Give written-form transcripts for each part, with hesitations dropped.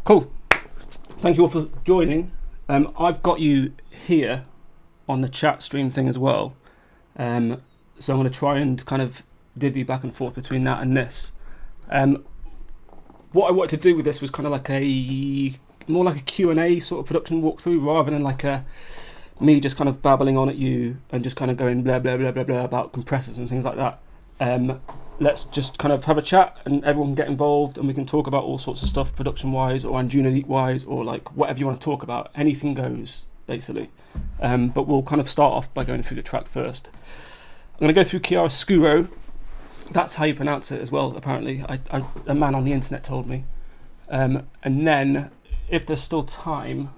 Cool. Thank you all for joining. I've got you here on the chat stream thing as well. So I'm going to try and kind of divvy back and forth between that and this. What I wanted to do with this was kind of like more like a Q&A sort of production walkthrough, rather than like me just kind of babbling on at you and just kind of going blah blah blah blah blah about compressors and things like that. Let's just kind of have a chat and everyone can get involved and we can talk about all sorts of stuff production wise or Anjunadeep wise, or like whatever you want to talk about. Anything goes basically. But we'll kind of start off by going through the track first. I'm going to go through Chiaroscuro. That's how you pronounce it as well, apparently. A man on the internet told me. And then, if there's still time,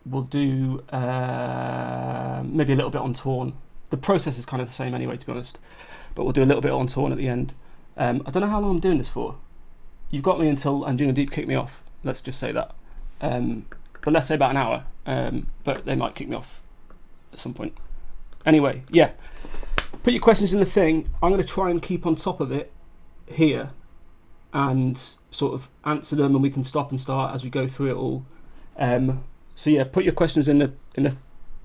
we'll do maybe a little bit on Torn. The process is kind of the same anyway, to be honest. But we'll do a little bit on Torn at the end. I don't know how long I'm doing this for. You've got me until Anjunadeep kick me off. Let's just say that. But let's say about an hour. But they might kick me off at some point. Anyway, yeah. Put your questions in the thing. I'm going to try and keep on top of it here and sort of answer them, and we can stop and start as we go through it all. So yeah, put your questions in the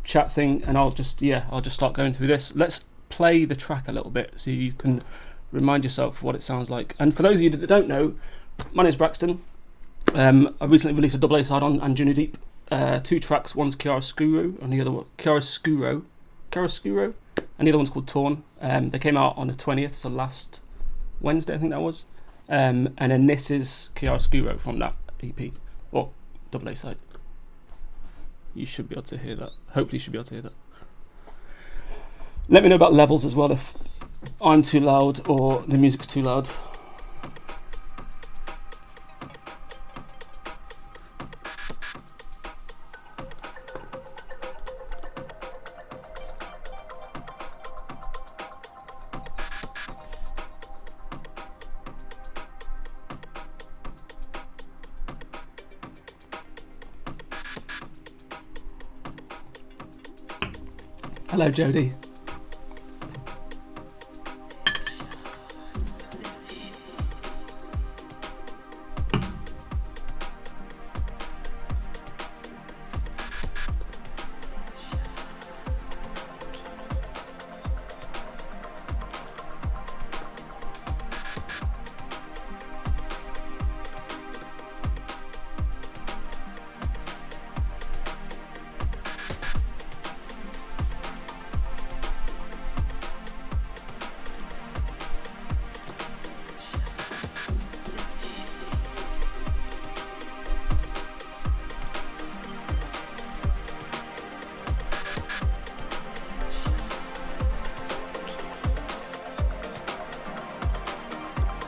chat thing, and I'll just start going through this. Let's play the track a little bit so you can remind yourself what it sounds like. And for those of you that don't know, my name's Braxton. I recently released a double A side on Anjunadeep. 2 tracks. One's Chiaroscuro and the other one Chiaroscuro, and the other one's called Torn. They came out on the 20th, so last Wednesday I think that was. And then this is Chiaroscuro from that EP or double A side. You should be able to hear that. Hopefully you should be able to hear that. Let me know about levels as well, if I'm too loud or the music's too loud. Hello, Jodie.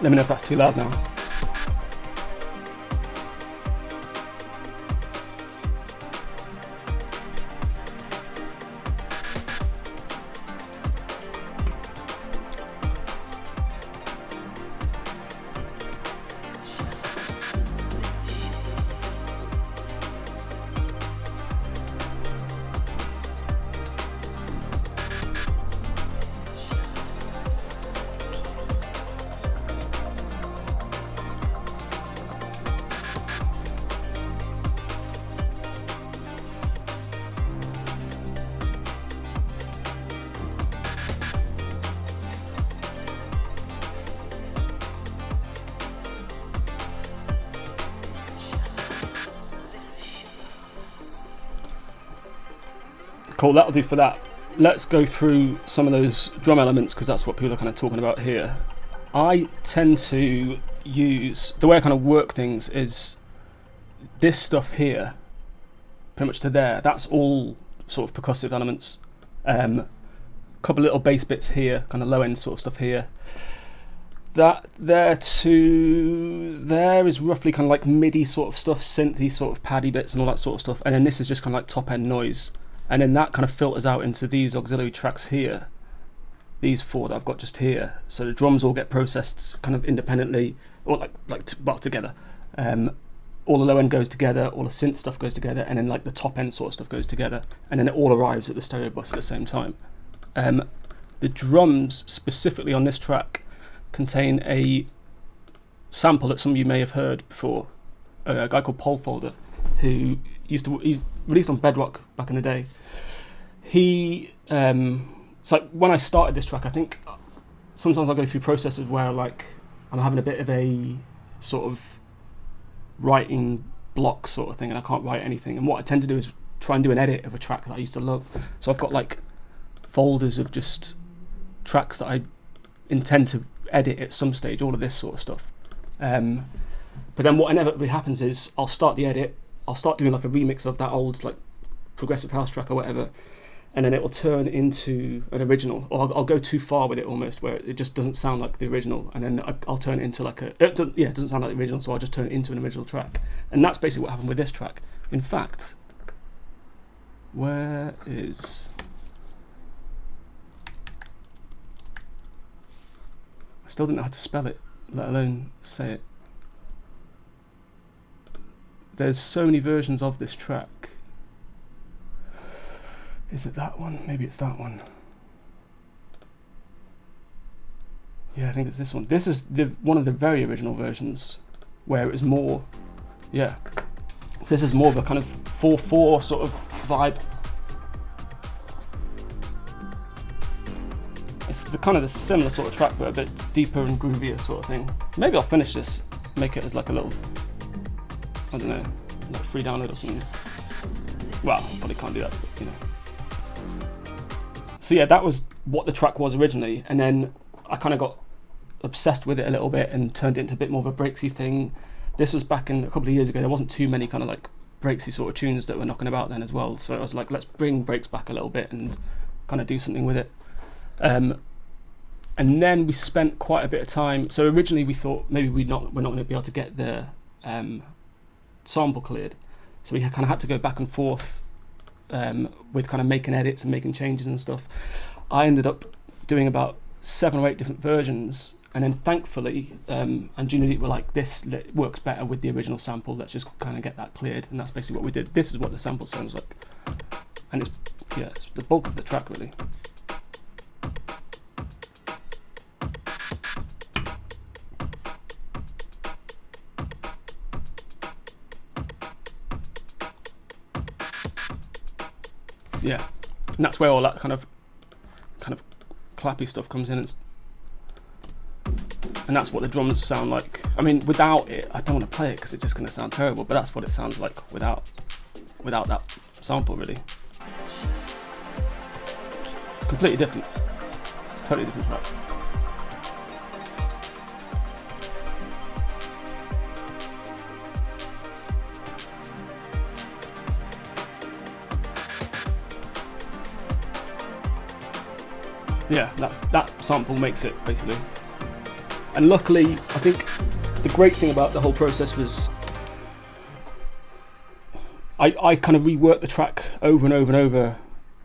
Let me know if that's too loud now. Cool, that'll do for that. Let's go through some of those drum elements because that's what people are kind of talking about here. I tend to use, the way I kind of work things is this stuff here, pretty much to there, that's all sort of percussive elements. Couple little bass bits here, kind of low end sort of stuff here. That there to there is roughly kind of like MIDI sort of stuff, synthy sort of paddy bits and all that sort of stuff. And then this is just kind of like top end noise. And then that kind of filters out into these auxiliary tracks here, these 4 that I've got just here. So the drums all get processed kind of independently, or together. All the low end goes together, all the synth stuff goes together, and then like the top end sort of stuff goes together, and then it all arrives at the stereo bus at the same time. The drums specifically on this track contain a sample that some of you may have heard before. a guy called Polfolder, who he's released on Bedrock back in the day. He so when I started this track, I think sometimes I'll go through processes where like I'm having a bit of a sort of writing block sort of thing, and I can't write anything. And what I tend to do is try and do an edit of a track that I used to love. So I've got like folders of just tracks that I intend to edit at some stage, all of this sort of stuff. But then what inevitably happens is I'll start the edit, I'll start doing like a remix of that old like progressive house track or whatever, and then it will turn into an original, or I'll go too far with it almost, where it just doesn't sound like the original, and then I'll turn it into like it doesn't sound like the original, so I'll just turn it into an original track. And that's basically what happened with this track. In fact, where is... I still didn't know how to spell it, let alone say it. There's so many versions of this track. Is it that one? Maybe it's that one. Yeah, I think it's this one. This is one of the very original versions where it was more, yeah. So this is more of a kind of 4/4 sort of vibe. It's the kind of the similar sort of track, but a bit deeper and groovier sort of thing. Maybe I'll finish this, make it as like a little, I don't know, like free download or something. Well, probably can't do that, but, you know. So yeah, that was what the track was originally, and then I kind of got obsessed with it a little bit and turned it into a bit more of a breaksy thing. This was back in a couple of years ago. There wasn't too many kind of like breaksy sort of tunes that were knocking about then as well. So I was like, let's bring breaks back a little bit and kind of do something with it. And then we spent quite a bit of time. So originally we thought maybe we're not going to be able to get the sample cleared. So we kind of had to go back and forth with kind of making edits and making changes and stuff. I ended up doing about 7 or 8 different versions, and then thankfully Anjunadeep were like, this works better with the original sample, let's just kind of get that cleared. And that's basically what we did. This is what the sample sounds like, and it's the bulk of the track really. Yeah, and that's where all that kind of clappy stuff comes in, and that's what the drums sound like. I mean, without it, I don't want to play it because it's just going to sound terrible, but that's what it sounds like without that sample really. It's completely different. It's a totally different track. Yeah, that sample makes it basically. And luckily, I think the great thing about the whole process was I kind of reworked the track over and over and over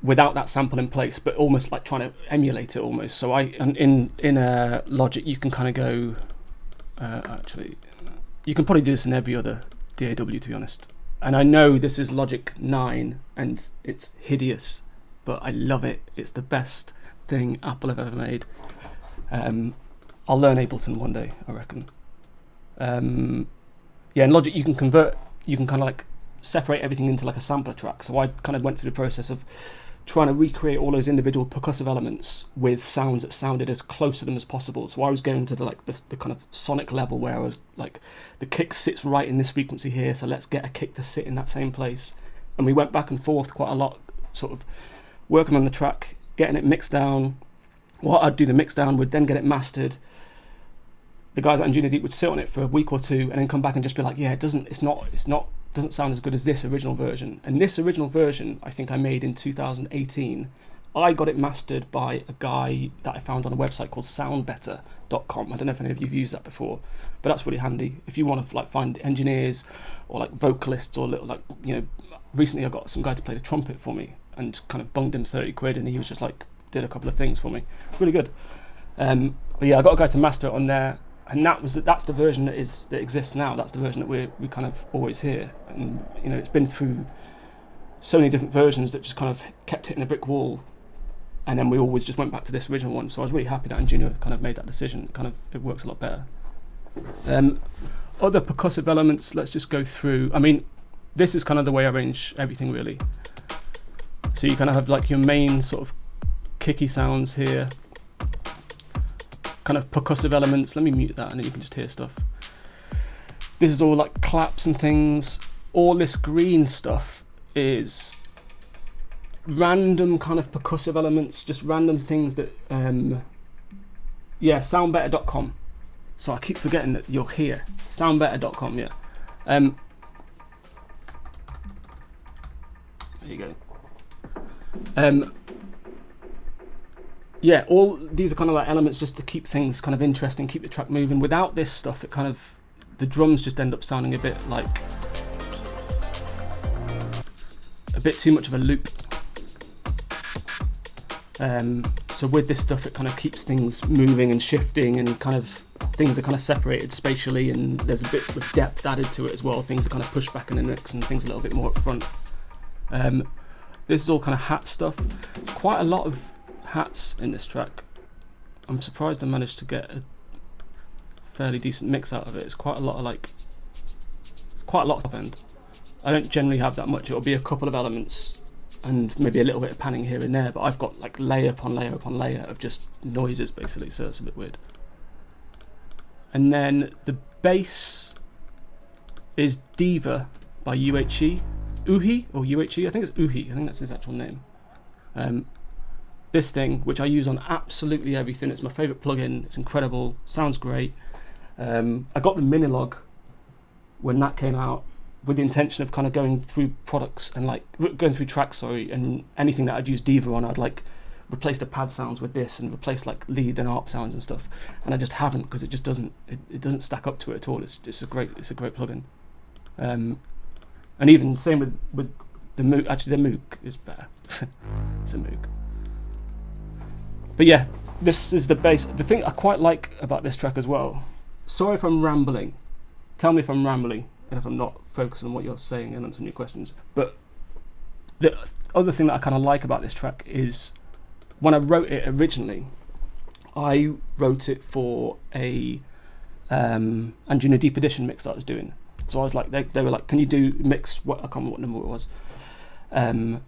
without that sample in place, but almost like trying to emulate it almost. So in Logic you can kind of go, actually, you can probably do this in every other DAW to be honest. And I know this is Logic 9 and it's hideous, but I love it. It's the best thing Apple have ever made. I'll learn Ableton one day, I reckon. Yeah, in Logic you can kind of like separate everything into like a sampler track. So I kind of went through the process of trying to recreate all those individual percussive elements with sounds that sounded as close to them as possible. So I was going to the kind of sonic level where I was like, the kick sits right in this frequency here, so let's get a kick to sit in that same place. And we went back and forth quite a lot, sort of working on the track, getting it mixed down. Well, I'd do the mix down, would then get it mastered. The guys at Anjunadeep would sit on it for a week or two and then come back and just be like, yeah, it doesn't sound as good as this original version. And this original version, I think I made in 2018. I got it mastered by a guy that I found on a website called soundbetter.com. I don't know if any of you've used that before, but that's really handy if you want to like find engineers or like vocalists or little, like, you know, recently I got some guy to play the trumpet for me and kind of bunged him 30 quid, and he was just like, did a couple of things for me. Really good. But yeah, I got a guy to master it on there, and that's the version that exists now. That's the version that we kind of always hear. And you know, it's been through so many different versions that just kind of kept hitting a brick wall, and then we always just went back to this original one. So I was really happy that Anjunadeep kind of made that decision. It works a lot better. other percussive elements, let's just go through. I mean, this is kind of the way I arrange everything really. So you kind of have like your main sort of kicky sounds here, kind of percussive elements. Let me mute that and then you can just hear stuff. This is all like claps and things. All this green stuff is random kind of percussive elements, just random things that, yeah, soundbetter.com. So I keep forgetting that you're here. Soundbetter.com, yeah. There you go. Yeah, all these are kind of like elements just to keep things kind of interesting, keep the track moving. Without this stuff, it kind of, the drums just end up sounding a bit like a bit too much of a loop. So with this stuff, it kind of keeps things moving and shifting, and kind of things are kind of separated spatially, and there's a bit of depth added to it as well. Things are kind of pushed back in the mix and things a little bit more up front. This is all kind of hat stuff. There's quite a lot of hats in this track. I'm surprised I managed to get a fairly decent mix out of it. It's quite a lot of like, it's quite a lot of top end. I don't generally have that much. It'll be a couple of elements and maybe a little bit of panning here and there, but I've got like layer upon layer upon layer of just noises basically, so it's a bit weird. And then the bass is Diva by UHE. Uhi or UHE, I think it's Uhi, I think that's his actual name. This thing, which I use on absolutely everything, it's my favourite plugin, it's incredible, sounds great. I got the Minilog when that came out with the intention of kind of going through products and like going through tracks, and anything that I'd use Diva on, I'd like replace the pad sounds with this and replace like lead and ARP sounds and stuff, and I just haven't, because it just doesn't, it doesn't stack up to it at all. It's a great plugin. And even same with the Moog. Actually, the Moog is better. It's a Moog. But yeah, this is the bass. The thing I quite like about this track as well. Sorry if I'm rambling. Tell me if I'm rambling and if I'm not focused on what you're saying and answering your questions. But the other thing that I kind of like about this track is when I wrote it originally, I wrote it for a Anjunadeep edition mix that I was doing. So I was like, they were like, can you do mix, what, I can't remember what number it was. And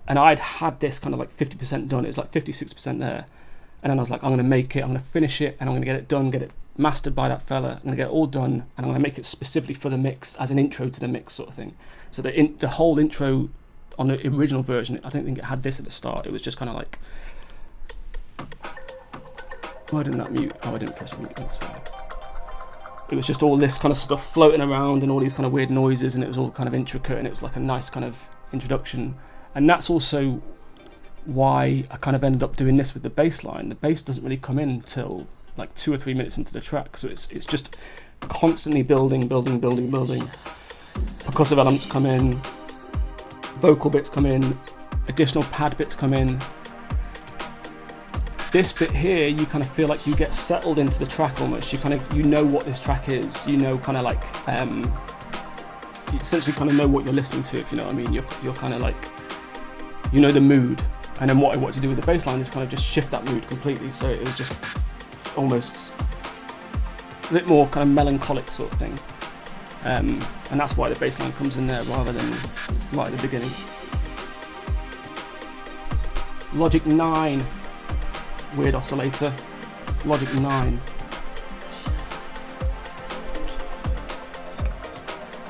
I'd had this kind of like 50% done. It was like 56% there. And then I was like, I'm going to make it, I'm going to finish it, and I'm going to get it done, get it mastered by that fella. I'm going to get it all done, and I'm going to make it specifically for the mix as an intro to the mix sort of thing. So the whole intro on the original version, I don't think it had this at the start. It was just kind of like, why didn't that mute? Oh, I didn't press mute. That's fine. It was just all this kind of stuff floating around and all these kind of weird noises, and it was all kind of intricate, and it was like a nice kind of introduction. And that's also why I kind of ended up doing this with the bass line. The bass doesn't really come in till like 2 or 3 minutes into the track, so it's just constantly building. Percussive elements come in, vocal bits come in, additional pad bits come in. This bit here, you kind of feel like you get settled into the track almost. You know what this track is. You know, kind of like you essentially kind of know what you're listening to, if you know what I mean. You're kind of like, you know the mood. And then what I wanted to do with the bass line is kind of just shift that mood completely. So it was just almost a bit more kind of melancholic sort of thing. And that's why the bass line comes in there rather than right at the beginning. Logic 9. Weird oscillator. It's Logic 9.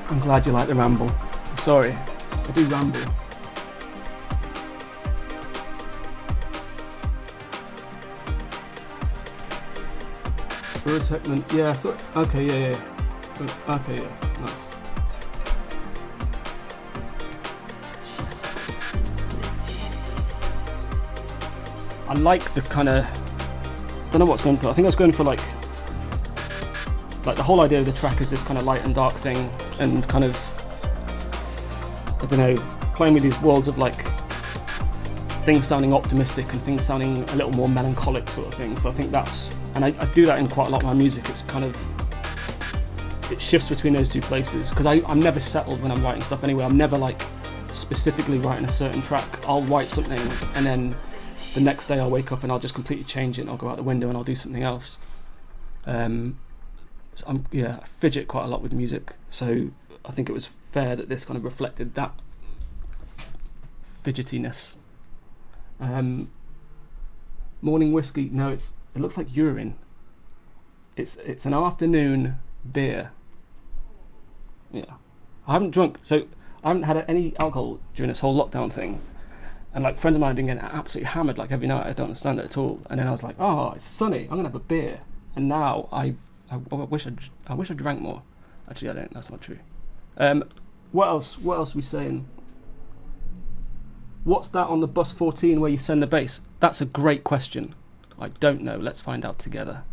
I'm glad you like the ramble. I'm sorry, I do ramble. For a second, yeah, I thought, okay, yeah. Okay, yeah, nice. I like the kind of, I don't know what's going for. I think I was going for like the whole idea of the track is this kind of light and dark thing, and kind of, I don't know, playing with these worlds of like things sounding optimistic and things sounding a little more melancholic sort of thing. So I think that's, and I do that in quite a lot of my music. It's kind of, it shifts between those two places, because I'm never settled when I'm writing stuff anyway. I'm never like specifically writing a certain track. I'll write something and then the next day I'll wake up and I'll just completely change it, and I'll go out the window and I'll do something else. I fidget quite a lot with music, so I think it was fair that this kind of reflected that fidgetiness. Morning whiskey. No, it looks like urine. It's an afternoon beer. Yeah, I haven't drunk, so I haven't had any alcohol during this whole lockdown thing. And like friends of mine have been getting absolutely hammered like every night. I don't understand it at all. And then I was like, oh, it's sunny. I'm gonna have a beer. And now I wish I drank more. Actually, I don't. That's not true. What else? What else are we saying? What's that on the bus 14 where you send the bass? That's a great question. I don't know. Let's find out together.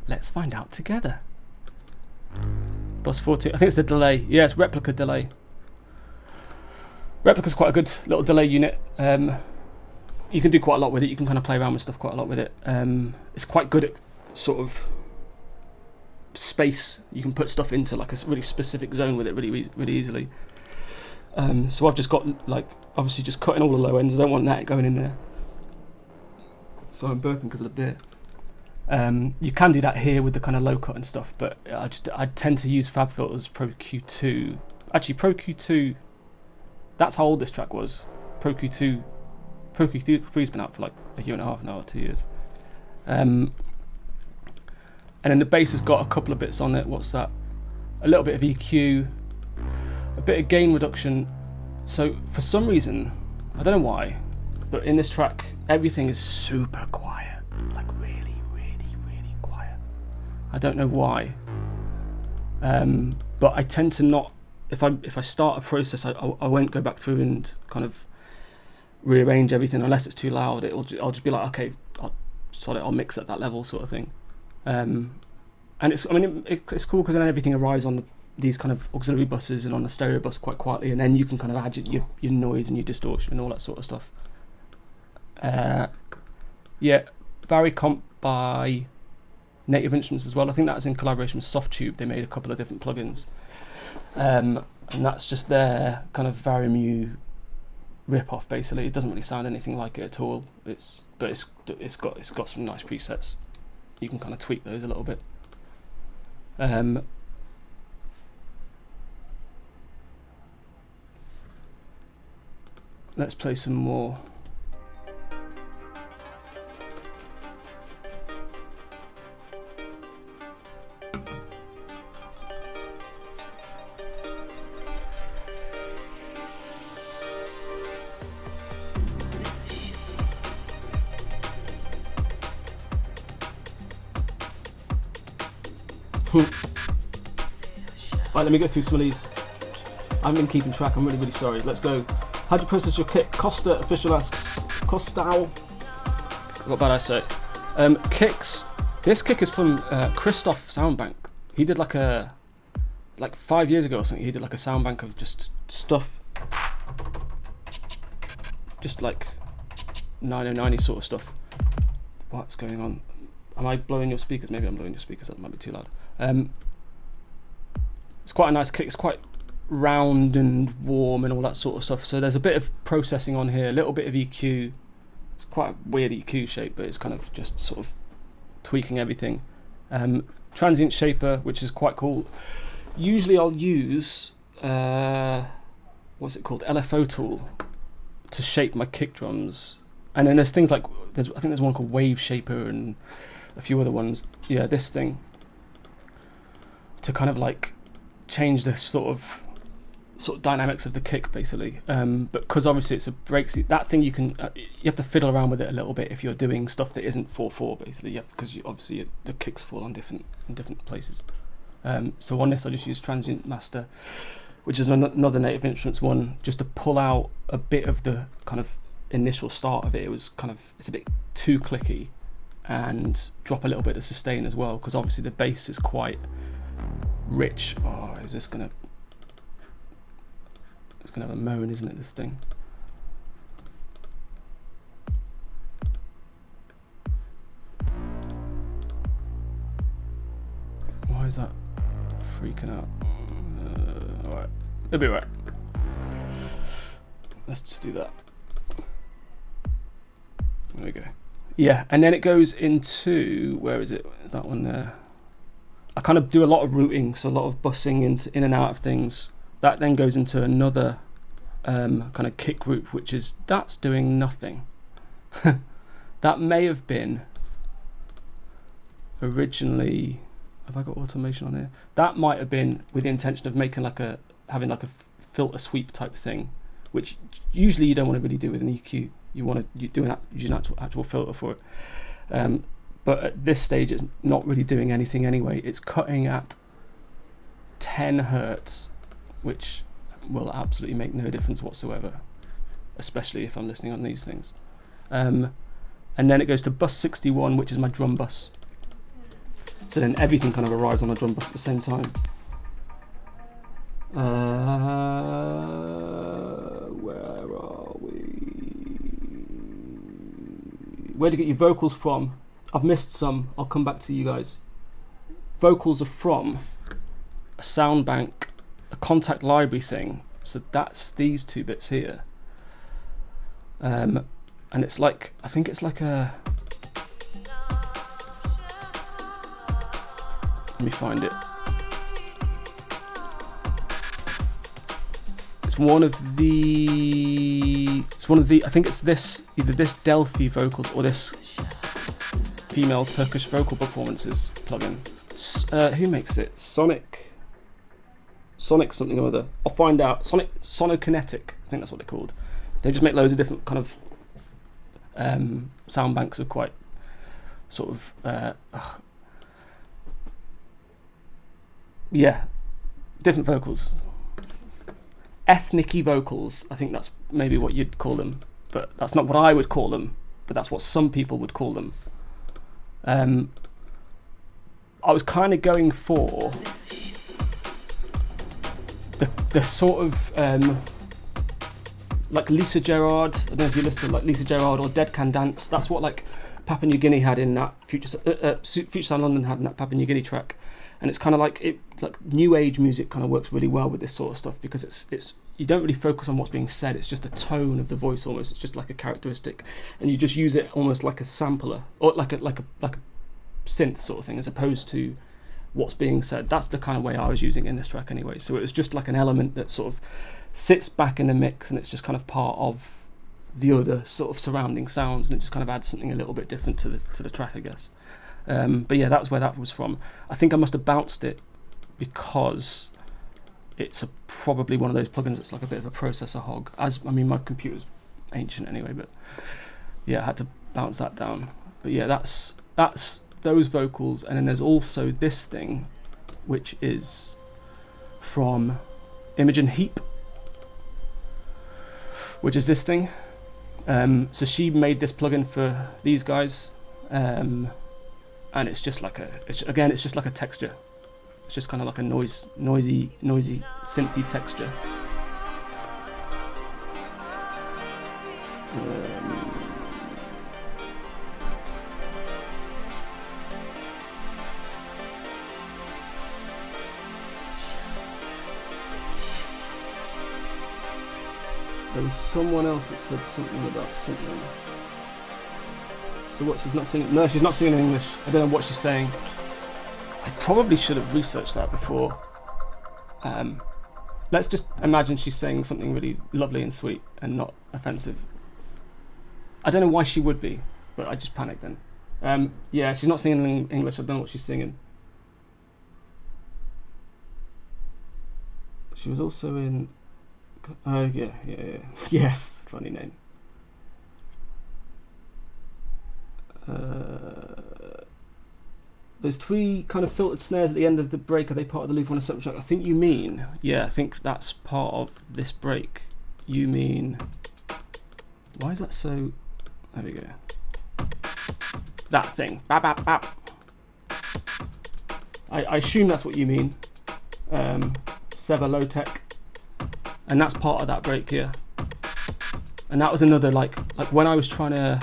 Let's find out together. Bus 14. I think it's the delay. Yeah, it's replica delay. Replica's quite a good little delay unit. You can do quite a lot with it. You can kind of play around with stuff quite a lot with it. It's quite good at sort of space. You can put stuff into like a really specific zone with it really easily. So I've just got like obviously just cutting all the low ends. I don't want that going in there. So I'm burping because of the beer. You can do that here with the kind of low cut and stuff, but I tend to use FabFilter's Pro Q2. Actually, Pro Q2. That's how old this track was. Pro Q3's been out for like a year and a half now, or 2 years. And then the bass has got a couple of bits on it. What's that? A little bit of EQ, a bit of gain reduction. So for some reason, I don't know why, but in this track, everything is super quiet. Like really quiet. I don't know why. But I tend to not, if I start a process, I won't go back through and kind of rearrange everything unless it's too loud. I'll just be like, okay, I'll mix at that level sort of thing. And it's cool because then everything arrives on these kind of auxiliary buses and on the stereo bus quite quietly, and then you can kind of add your noise and your distortion and all that sort of stuff. Yeah, Varicomp by Native Instruments as well. I think that was in collaboration with Softtube. They made a couple of different plugins. And that's just their kind of Varimu rip-off basically. It doesn't really sound anything like it at all. It's got some nice presets. You can kind of tweak those a little bit. Let's play some more. Right, let me go through some of these. I haven't been keeping track, I'm really sorry. Let's go. How'd you process your kick? Costa official asks, Costau. What bad I say? Kicks. This kick is from Christoph Soundbank. He did like 5 years ago or something, he did like a soundbank of just stuff. Just like 90 sort of stuff. What's going on? Am I blowing your speakers? Maybe I'm blowing your speakers, that might be too loud. It's quite a nice kick, it's quite round and warm and all that sort of stuff. So there's a bit of processing on here, a little bit of EQ. It's quite a weird EQ shape, but it's kind of just sort of tweaking everything. Transient shaper, which is quite cool. Usually I'll use, what's it called? LFO tool to shape my kick drums. And then there's things like, I think there's one called Wave Shaper and a few other ones. Yeah, this thing. To kind of like change the sort of dynamics of the kick basically, but because obviously it's a break, that thing you have to fiddle around with it a little bit if you're doing stuff that isn't 4/4 basically. Because obviously the kicks fall on different places. So on this I just use Transient Master, which is another Native Instruments one, just to pull out a bit of the kind of initial start of it. It's a bit too clicky, and drop a little bit of sustain as well, because obviously the bass is quite rich. Oh, is this gonna? It's gonna have a moan, isn't it? This thing. Why is that freaking out? All right, it'll be all right. Let's just do that. There we go. Yeah, and then it goes into, where is it? Is that one there? I kind of do a lot of routing, so a lot of bussing in and out of things. That then goes into another kind of kick group, which is that's doing nothing. That may have been originally. Have I got automation on here? That might have been with the intention of making having a filter sweep type thing, which usually you don't want to really do with an EQ. You want to use an actual filter for it. But at this stage, it's not really doing anything anyway. It's cutting at 10 hertz, which will absolutely make no difference whatsoever, especially if I'm listening on these things. And then it goes to bus 61, which is my drum bus. So then everything kind of arrives on a drum bus at the same time. Where are we? Where do you get your vocals from? I've missed some. I'll come back to you guys. Vocals are from a sound bank, a contact library thing. So that's these two bits here. And it's like, I think it's like a... Let me find it. It's one of the, I think it's this, either this Delphi vocals or this female Turkish vocal performances plugin. Who makes it? Sonic something or other. I'll find out. Sonokinetic, I think that's what they're called. They just make loads of different kind of sound banks of quite sort of different vocals. Ethnic-y vocals, I think that's maybe what you'd call them, but that's not what I would call them, but that's what some people would call them. I was kind of going for the sort of like Lisa Gerrard. I don't know if you listen to like Lisa Gerrard or Dead Can Dance. That's what like Papua New Guinea had in that Future Sound London had in that Papua New Guinea track. And it's kind of like new age music kind of works really well with this sort of stuff because it's you don't really focus on what's being said. It's just a tone of the voice almost. It's just like a characteristic, and you just use it almost like a sampler or like a synth sort of thing, as opposed to what's being said. That's the kind of way I was using it in this track anyway. So it was just like an element that sort of sits back in the mix, and it's just kind of part of the other sort of surrounding sounds, and it just kind of adds something a little bit different to the track, I guess. But yeah, that's where that was from. I think I must have bounced it because it's probably one of those plugins that's like a bit of a processor hog. My computer's ancient anyway, but yeah, I had to bounce that down. But yeah, that's those vocals, and then there's also this thing, which is from Imogen Heap, which is this thing. So she made this plugin for these guys. And it's just like it's just like a texture. It's just kind of like a noisy, synthy texture. There was someone else that said something about something. So what, she's not singing? No, she's not singing in English. I don't know what she's saying. I probably should have researched that before. Let's just imagine she's saying something really lovely and sweet and not offensive. I don't know why she would be, but I just panicked then. Yeah, she's not singing in English. I don't know what she's singing. She was also in... Oh, yeah. Yes, funny name. Those three kind of filtered snares at the end of the break, are they part of the loop on a separate track? I think you mean, yeah, I think that's part of this break. You mean, why is that so, there we go. That thing, bap, bap, bap. I assume that's what you mean. Sever Low Tech. And that's part of that break here. And that was another, like when I was trying to,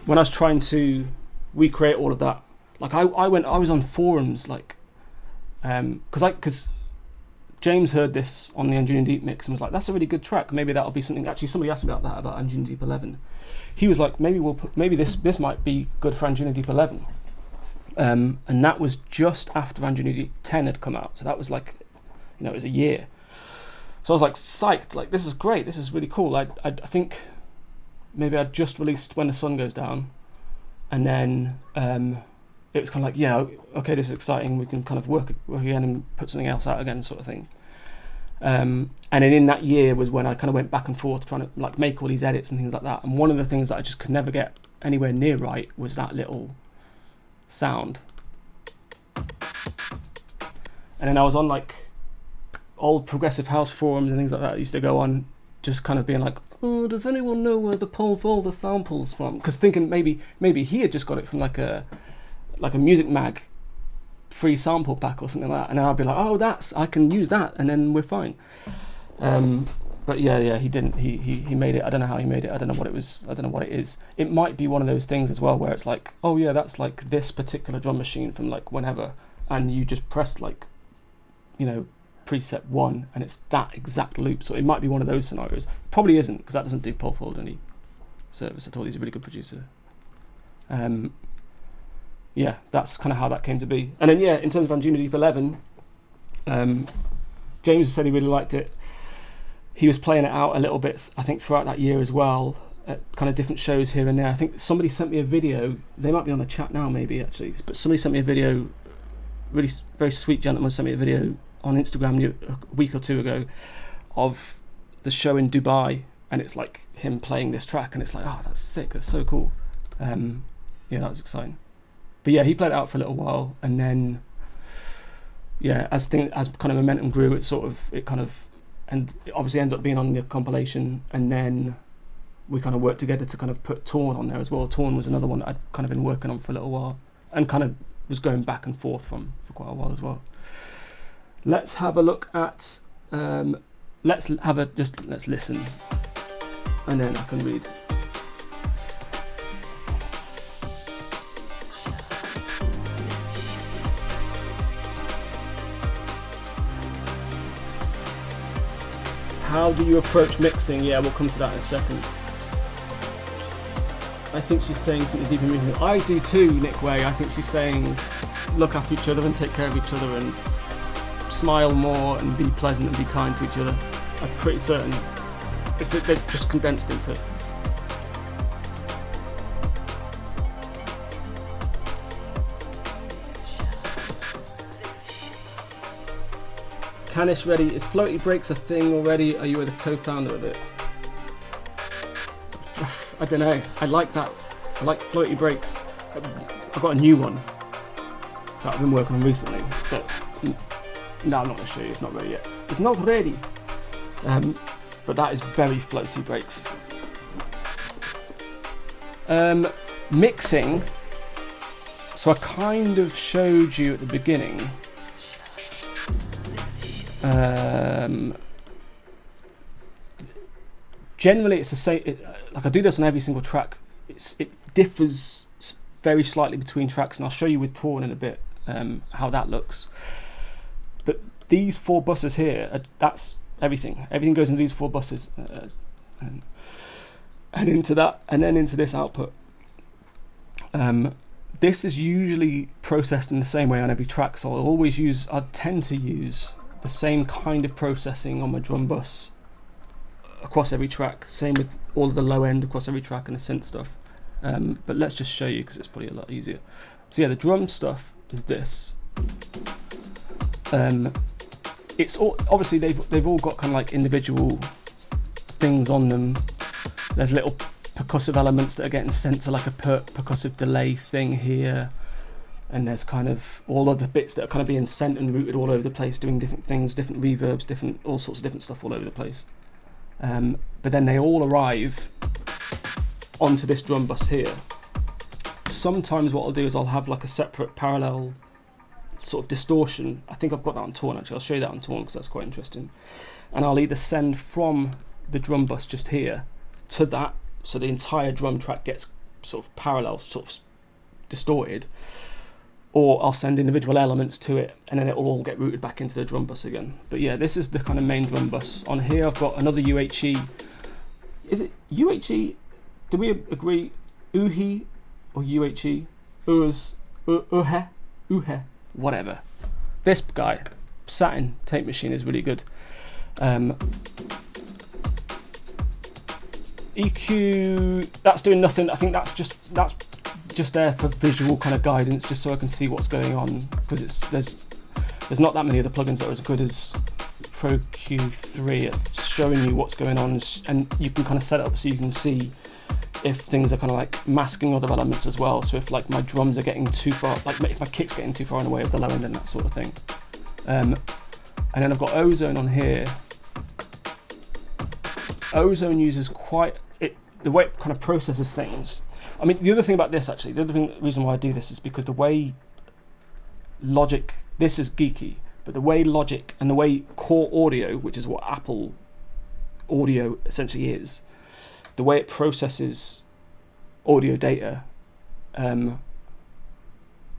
when I was trying to recreate all of that, like I was on forums, like, because James heard this on the Anjunadeep mix and was like, that's a really good track, maybe that'll be something. Actually, somebody asked me about that, about Anjunadeep 11. He was like, maybe this might be good for Anjunadeep 11. And that was just after Anjunadeep 10 had come out, so that was like, you know, it was a year. So I was like psyched, like this is great, this is really cool. I think maybe I'd just released When the Sun Goes Down, and then it was kind of like, yeah, okay, this is exciting, we can kind of work again and put something else out again, sort of thing. And then in that year was when I kind of went back and forth trying to like make all these edits and things like that. And one of the things that I just could never get anywhere near right was that little sound. And then I was on like old progressive house forums and things like that I used to go on, just kind of being like, oh, does anyone know where the Paul Volder sample's from? Because thinking maybe he had just got it from like a Music Mag free sample pack or something like that, and I'd be like, oh, I can use that, and then we're fine. But yeah, he didn't. He made it. I don't know how he made it. I don't know what it was. I don't know what it is. It might be one of those things as well where it's like, oh yeah, that's like this particular drum machine from like whenever, and you just press like, you know, preset 1, and it's that exact loop. So it might be one of those scenarios. Probably isn't, because that doesn't do Paul Fold any service at all. He's a really good producer. Yeah, that's kind of how that came to be. And then yeah, in terms of Anjunadeep 11, James said he really liked it. He was playing it out a little bit, I think, throughout that year as well, at kind of different shows here and there. I think somebody sent me a video. They might be on the chat now, maybe actually. But somebody sent me a video. Really very sweet gentleman sent me a video on Instagram a week or two ago of the show in Dubai, and it's like him playing this track, and it's like, oh, that's sick. That's so cool. Yeah, that was exciting. But yeah, he played it out for a little while, and then yeah, as kind of momentum grew, and it obviously ended up being on the compilation, and then we kind of worked together to kind of put Torn on there as well. Torn was another one that I'd kind of been working on for a little while, and kind of was going back and forth for quite a while as well. Let's have a look at let's listen, and then I can read. How do you approach mixing? Yeah, we'll come to that in a second. I think she's saying something deep in me. I do too, Nick Way. I think she's saying look after each other and take care of each other and smile more and be pleasant and be kind to each other. I'm pretty certain they're just condensed into. Canish ready. Is Floaty Breaks a thing already? Are you the co-founder of it? I don't know. I like that. I like Floaty Breaks. I've got a new one that I've been working on recently. But no, I'm not going to show you. It's not ready yet. It's not ready. But that is very Floaty Breaks. Mixing. So I kind of showed you at the beginning. Generally it's the same, like I do this on every single track. It differs very slightly between tracks, and I'll show you with Torn in a bit how that looks. But these 4 buses here, that's everything goes into these 4 buses, and into that, and then into this output. This is usually processed in the same way on every track, so I tend to use the same kind of processing on my drum bus across every track. Same with all of the low end across every track and the synth stuff. But let's just show you because it's probably a lot easier. So yeah, the drum stuff is this. It's all obviously they've all got kind of like individual things on them. There's little percussive elements that are getting sent to like a percussive delay thing here. And there's kind of all of the bits that are kind of being sent and routed all over the place, doing different things, different reverbs, all sorts of different stuff all over the place. But then they all arrive onto this drum bus here. Sometimes what I'll do is I'll have like a separate parallel sort of distortion. I think I've got that on Torn actually. I'll show you that on Torn because that's quite interesting. And I'll either send from the drum bus just here to that, so the entire drum track gets sort of parallel, sort of distorted, or I'll send individual elements to it and then it will all get routed back into the drum bus again. But yeah, this is the kind of main drum bus. On here I've got another UHE. Is it UHE? Do we agree UHE or UHE? Urs whatever. This guy, Satin Tape Machine, is really good. EQ, that's doing nothing. I think that's just there for visual kind of guidance, just so I can see what's going on, because there's not that many of the plugins that are as good as Pro Q3 at showing you what's going on, and you can kind of set it up so you can see if things are kind of like masking other elements as well. So if like my drums are getting too far, like if my kick's getting too far in the way of the low end and that sort of thing. And then I've got Ozone on here. Ozone uses the way it kind of processes things. I mean, the other thing about this, actually, reason why I do this is because the way Logic, this is geeky, but the way Logic and the way Core Audio, which is what Apple Audio essentially is, the way it processes audio data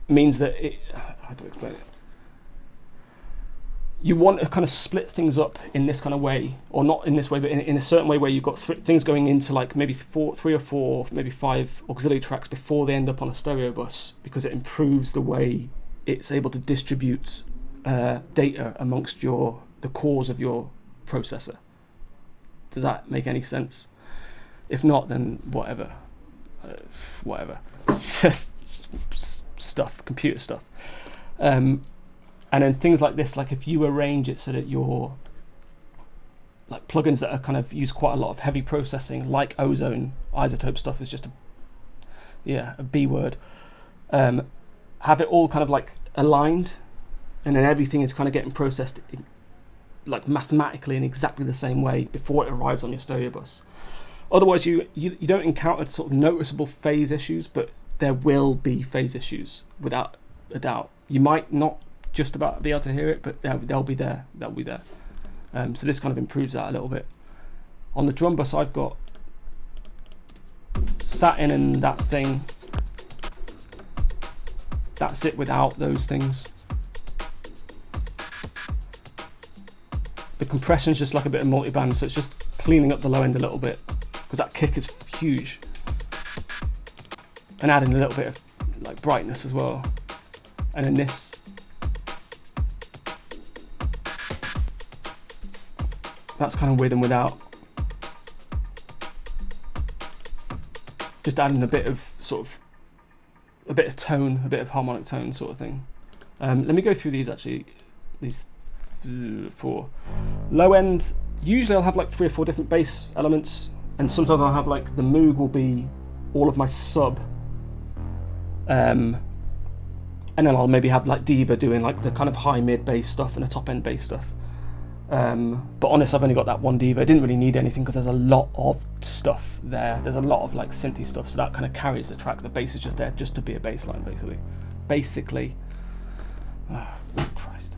means that how do I explain it? You want to kind of split things up in this kind of way, or not in this way, but in a certain way where you've got things going into like maybe 3 or 4, maybe 5 auxiliary tracks before they end up on a stereo bus, because it improves the way it's able to distribute data amongst the cores of your processor. Does that make any sense? If not, then whatever. It's just stuff, computer stuff. And then things like this, like if you arrange it so that your like plugins that are kind of use quite a lot of heavy processing, like Ozone, isotope stuff is just a B word. Have it all kind of like aligned, and then everything is kind of getting processed like mathematically in exactly the same way before it arrives on your stereo bus. Otherwise, you don't encounter sort of noticeable phase issues, but there will be phase issues without a doubt. You might not just about be able to hear it, but they'll be there. So this kind of improves that a little bit. On the drum bus, I've got Satin and that thing. That's it without those things. The compression's just like a bit of multiband, so it's just cleaning up the low end a little bit, because that kick is huge, and adding a little bit of like brightness as well. And then this, that's kind of with and without, just adding a bit of tone, a bit of harmonic tone sort of thing. Let me go through these actually. These 4 low end. Usually I'll have like 3 or 4 different bass elements, and sometimes I'll have like the Moog will be all of my sub, and then I'll maybe have like Diva doing like the kind of high mid bass stuff and the top end bass stuff. But honest, I've only got that one Diva. I didn't really need anything because there's a lot of stuff there. There's a lot of like synthy stuff, so that kind of carries the track. The bass is just there just to be a bass line, basically. Oh, Christ.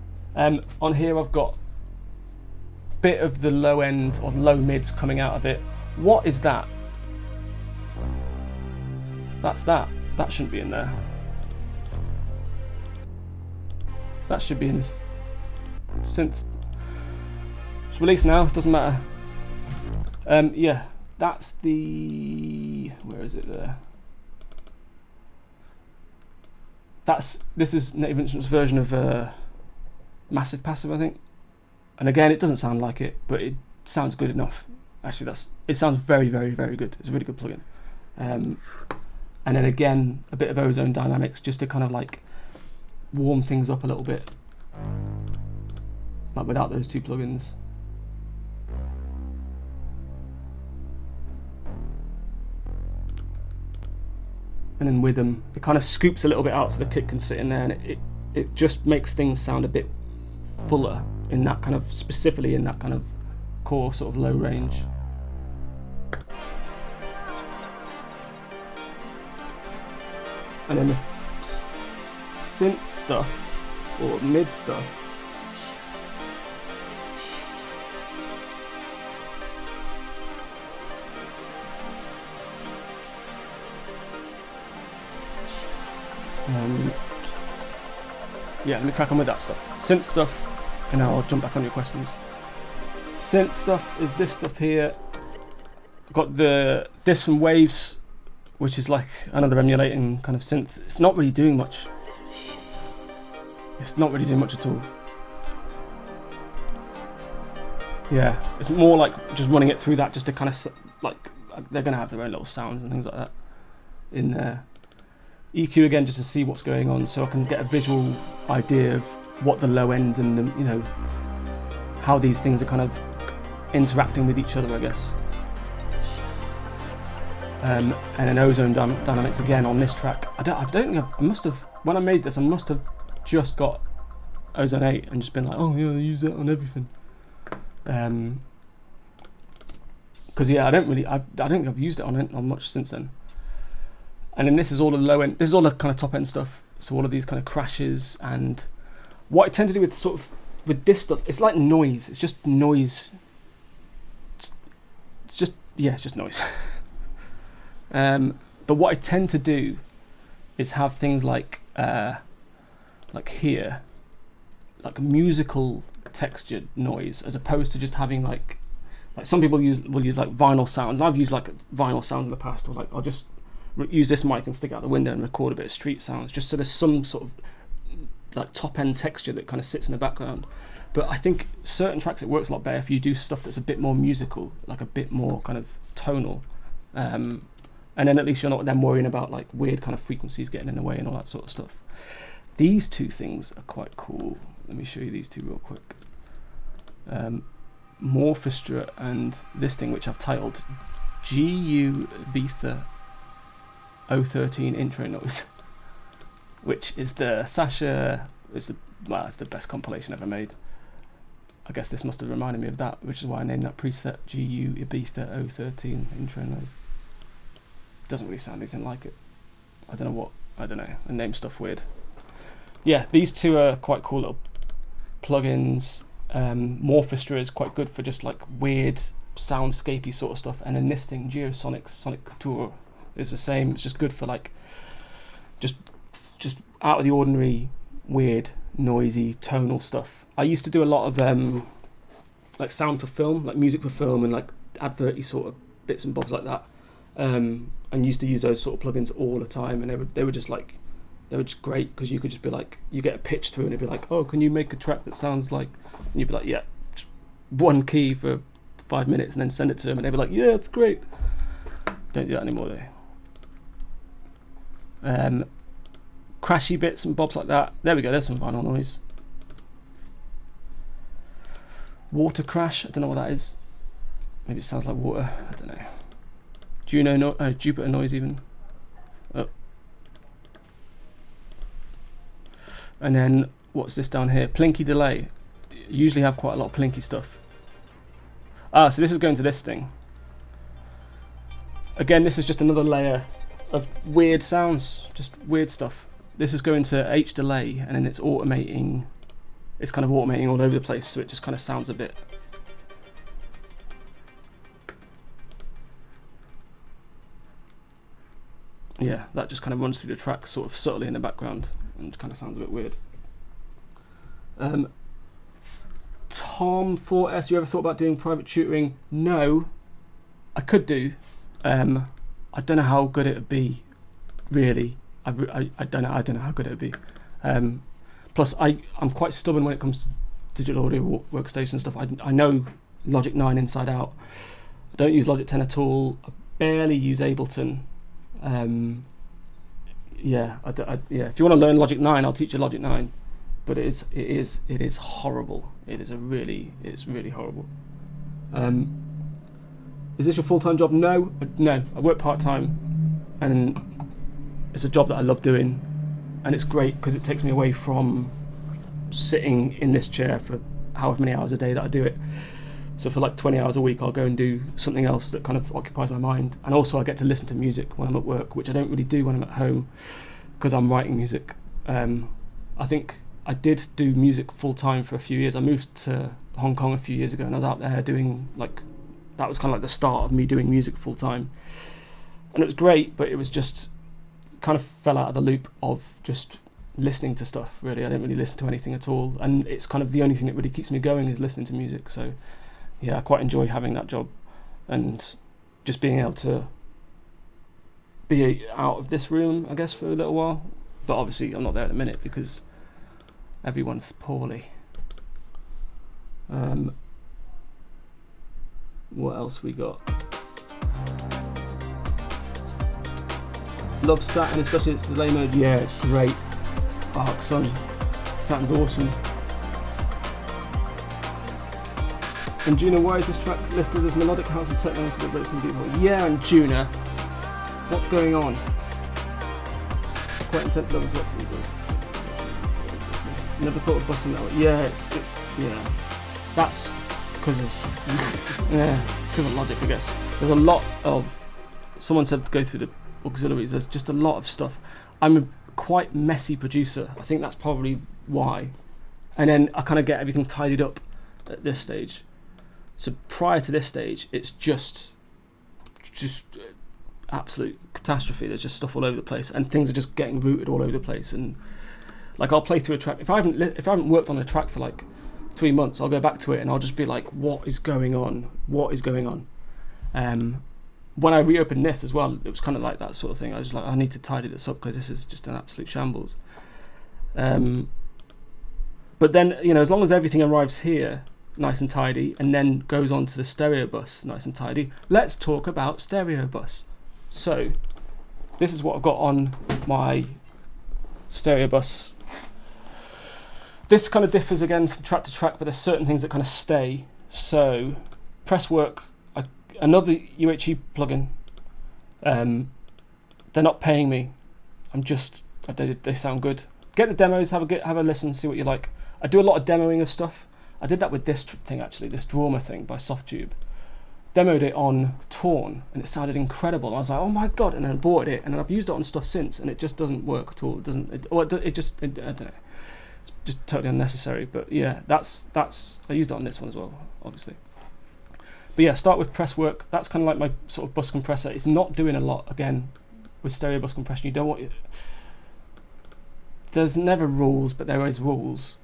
On here I've got a bit of the low end or low mids coming out of it. What is that? That's that. That shouldn't be in there. That should be in this synth. It's released now, doesn't matter. Yeah, that's the, where is it there? This is Native Instruments' version of Massive Passive, I think. And again, it doesn't sound like it, but it sounds good enough. Actually, it sounds very, very, very good. It's a really good plugin. And then again, a bit of Ozone Dynamics just to kind of like warm things up a little bit, like without those 2 plugins. And then with them, it kind of scoops a little bit out so the kick can sit in there, and it just makes things sound a bit fuller in that kind of, specifically in that kind of core sort of low range. And then the synth stuff, or mid stuff, yeah, let me crack on with that stuff. Synth stuff, and now I'll jump back on your questions. Synth stuff is this stuff here. I've got this from Waves which is like another emulating kind of synth. It's not really doing much. It's not really doing much at all. Yeah, it's more like just running it through that just to kind of like, they're going to have their own little sounds and things like that in there. EQ again just to see what's going on, so I can get a visual idea of what the low end and the, you know, how these things are kind of interacting with each other, I guess. And then ozone dynamics again on this track. I don't think I must have, when I made this, I must have just got ozone 8 and just been like, oh yeah, I use that on everything. Because yeah, I don't think I've used it on much since then. And then this is all the low end, this is all the kind of top end stuff. So all of these kind of crashes, and what I tend to do with sort of with this stuff, it's like noise. It's just noise. It's just noise. But what I tend to do is have things like here, like musical textured noise, as opposed to just having like some people will use like vinyl sounds. And I've used like vinyl sounds in the past, or like I'll just use this mic and stick out the window and record a bit of street sounds, just so there's some sort of like top end texture that kind of sits in the background. But I think certain tracks it works a lot better if you do stuff that's a bit more musical, like a bit more kind of tonal, and then at least you're not then worrying about like weird kind of frequencies getting in the way and all that sort of stuff. These two things are quite cool. Let me show you these two real quick. Morphestra and this thing, which I've titled GU Beatha 013 intro noise, which is the Sasha, it's the best compilation ever made. I guess this must have reminded me of that, which is why I named that preset GU Ibiza 013 intro noise. Doesn't really sound anything like it. I don't know. I name stuff weird. Yeah, these two are quite cool little plugins. Morphestra is quite good for just like weird soundscapey sort of stuff, and then this thing, Sonic Couture, is the same. It's just good for like just out of the ordinary, weird, noisy, tonal stuff. I used to do a lot of like sound for film, like music for film, and like adverty sort of bits and bobs like that. And used to use those sort of plugins all the time, and they were just great, because you could just be like, you get a pitch through and it'd be like, oh, can you make a track that sounds like, and you'd be like, yeah, just one key for 5 minutes, and then send it to them and they'd be like, yeah, it's great. Don't do that anymore though. Crashy bits and bobs like that. There we go, there's some vinyl noise. Water crash, I don't know what that is. Maybe it sounds like water, I don't know. Jupiter noise even. Oh. And then what's this down here? Plinky delay. Usually have quite a lot of plinky stuff. So this is going to this thing. Again, this is just another layer of weird sounds, just weird stuff. This is going to H delay, and then it's automating. It's kind of automating all over the place, so it just kind of sounds a bit. Yeah, that just kind of runs through the track sort of subtly in the background and kind of sounds a bit weird. Tom 4S, you ever thought about doing private tutoring? No, I could do. I don't know how good it would be, really. I don't know how good it would be. Plus, I'm quite stubborn when it comes to digital audio workstation stuff. I know Logic 9 inside out. I don't use Logic 10 at all. I barely use Ableton. Yeah, if you want to learn Logic 9, I'll teach you Logic 9. But it is horrible. It's really horrible. Is this your full-time job? No, I work part-time, and it's a job that I love doing, and it's great because it takes me away from sitting in this chair for however many hours a day that I do it. So for like 20 hours a week, I'll go and do something else that kind of occupies my mind. And also I get to listen to music when I'm at work, which I don't really do when I'm at home because I'm writing music. I think I did do music full time for a few years. I moved to Hong Kong a few years ago, and I was out there doing that was kind of like the start of me doing music full time. And it was great, but it was just kind of fell out of the loop of just listening to stuff, really. I didn't really listen to anything at all. And it's kind of the only thing that really keeps me going is listening to music. So yeah, I quite enjoy having that job and just being able to be out of this room, I guess, for a little while. But obviously I'm not there at the minute because everyone's poorly. What else we got? Love Saturn, especially its delay mode. Yeah, it's great. Arc Sun. Saturn's awesome. And Juna, why is this track listed as melodic house and techno instead of Braxton people? Yeah, and Juna, what's going on? Quite intense levels. What to do? Never thought of busting that. Yeah, it's yeah. That's because of it's because of logic, I guess. There's a lot of. Someone said go through the auxiliaries. There's just a lot of stuff. I'm a quite messy producer. I think that's probably why. And then I kind of get everything tidied up at this stage. So prior to this stage, it's just absolute catastrophe. There's just stuff all over the place, and things are just getting rooted all over the place. And like I'll play through a track if I haven't worked on a track for like 3 months, I'll go back to it and I'll just be like, what is going on? What is going on? When I reopened this as well, it was kind of like that sort of thing. I was like, I need to tidy this up because this is just an absolute shambles. But then, as long as everything arrives here nice and tidy and then goes on to the stereo bus nice and tidy, let's talk about stereo bus. So this is what I've got on my stereo bus. This kind of differs again from track to track, but there's certain things that kind of stay. So Presswork, another UHE plugin. They're not paying me. They sound good. Get the demos, have a listen, see what you like. I do a lot of demoing of stuff. I did that with this thing actually, this Drama thing by Softtube. Demoed it on Torn and it sounded incredible. I was like, oh my god, and then I bought it and then I've used it on stuff since and it just doesn't work at all. I don't know. It's just totally unnecessary. But yeah, that's I used it on this one as well, obviously. But yeah, start with Presswork. That's kind of like my sort of bus compressor. It's not doing a lot again with stereo bus compression. You don't want it. There's never rules, but there is rules.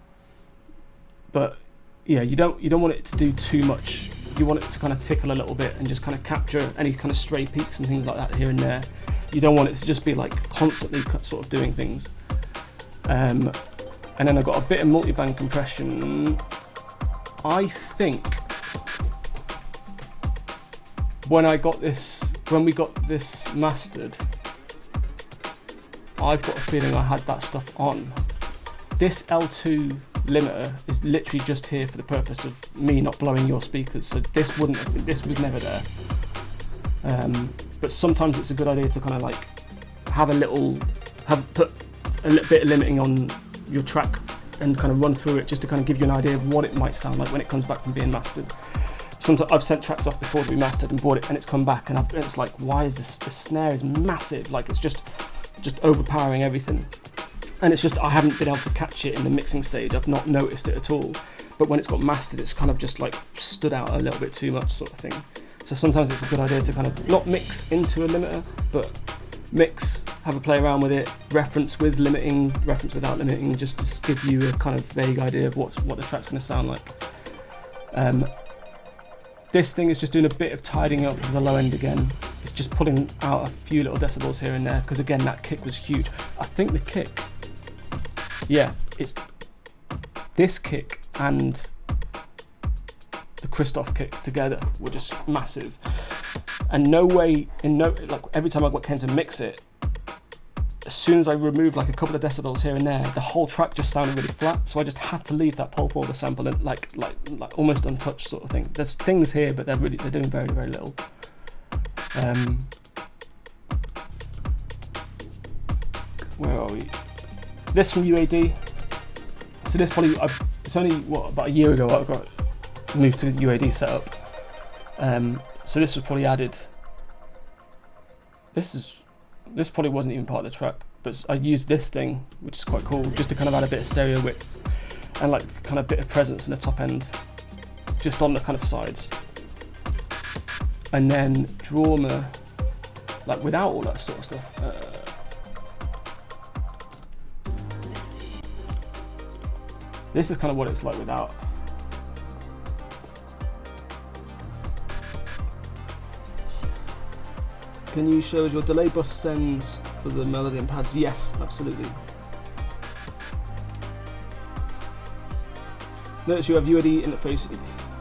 But yeah, you don't want it to do too much. You want it to kind of tickle a little bit and just kind of capture any kind of stray peaks and things like that here and there. You don't want it to just be like constantly sort of doing things. And then I've got a bit of multiband compression. I think when we got this mastered, I've got a feeling I had that stuff on. This L2 limiter is literally just here for the purpose of me not blowing your speakers. So this was never there. But sometimes it's a good idea to kind of like put a little bit of limiting on your track and kind of run through it just to kind of give you an idea of what it might sound like when it comes back from being mastered. Sometimes I've sent tracks off before to be mastered and bought it and it's come back and it's like, why is this? The snare is massive, like it's just overpowering everything. And it's just, I haven't been able to catch it in the mixing stage. I've not noticed it at all. But when it's got mastered, it's kind of just like stood out a little bit too much sort of thing. So sometimes it's a good idea to kind of not mix into a limiter, but mix, have a play around with it, reference with limiting, reference without limiting, just to give you a kind of vague idea of what the track's going to sound like. This thing is just doing a bit of tidying up for the low end again. It's just pulling out a few little decibels here and there, because again, that kick was huge. I think the kick, yeah, it's this kick and the Christoph kick together were just massive. And like every time I came to mix it, as soon as I removed like a couple of decibels here and there, the whole track just sounded really flat. So I just had to leave that pole forward sample and like almost untouched sort of thing. There's things here, but they're doing very, very little. Where are we? This from UAD. So this probably, it's only about a year ago I got moved to UAD setup. So this was probably added. This probably wasn't even part of the track, but I used this thing, which is quite cool, just to kind of add a bit of stereo width and like kind of bit of presence in the top end, just on the kind of sides. And then Drama, like without all that sort of stuff. This is kind of what it's like without. Can you show us your delay bus sends for the melody and pads? Yes, absolutely. Notice you have UAD interface.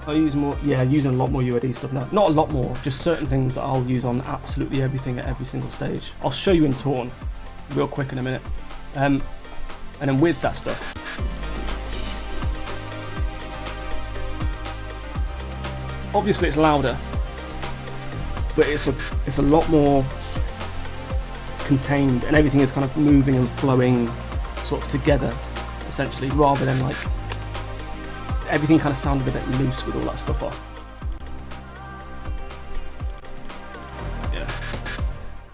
I use more, yeah, using a lot more UAD stuff now. Not a lot more, just certain things that I'll use on absolutely everything at every single stage. I'll show you in Torn real quick in a minute. And then with that stuff, obviously it's louder, but it's a lot more contained, and everything is kind of moving and flowing sort of together, essentially, rather than like everything kind of sounded a bit loose with all that stuff off.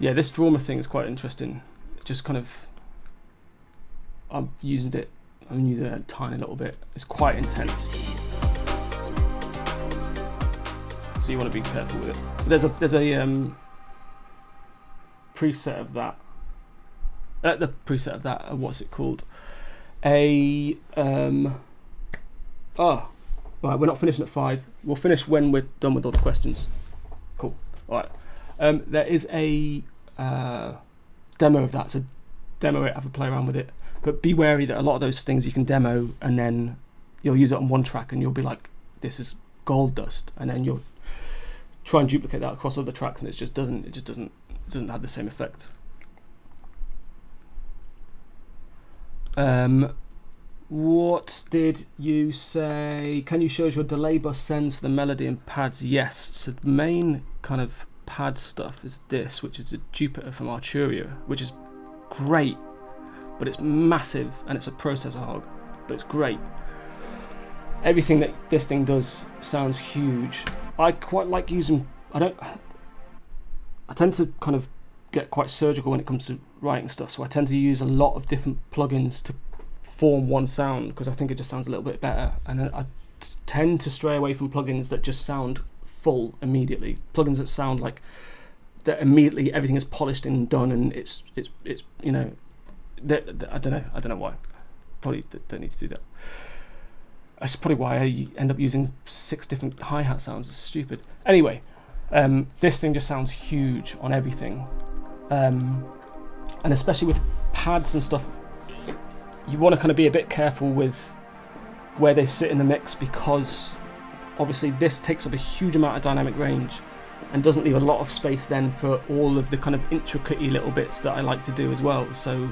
Yeah, this drama thing is quite interesting. It just kind of, I'm using it a tiny little bit. It's quite intense, so you want to be careful with it. There's a preset of that. The preset of that. What's it called? Oh, right. We're not finishing at 5. We'll finish when we're done with all the questions. Cool. All right. There is a demo of that. So demo it. Have a play around with it. But be wary that a lot of those things you can demo, and then you'll use it on one track, and you'll be like, "This is gold dust," and then you'll try and duplicate that across other tracks, and it just doesn't have the same effect. What did you say? Can you show us your delay bus sends for the melody and pads? Yes. So the main kind of pad stuff is this, which is a Jupiter from Arturia, which is great, but it's massive and it's a processor hog, but it's great. Everything that this thing does sounds huge. I quite like using, I tend to kind of get quite surgical when it comes to writing stuff, so I tend to use a lot of different plugins to form one sound, because I think it just sounds a little bit better, and I tend to stray away from plugins that just sound full immediately. Plugins that sound like that immediately everything is polished and done, and it's you know, I don't know why. Probably don't need to do that. That's probably why I end up using 6 different hi-hat sounds. It's stupid. Anyway, this thing just sounds huge on everything, and especially with pads and stuff, you want to kind of be a bit careful with where they sit in the mix, because obviously this takes up a huge amount of dynamic range and doesn't leave a lot of space then for all of the kind of intricate-y little bits that I like to do as well. So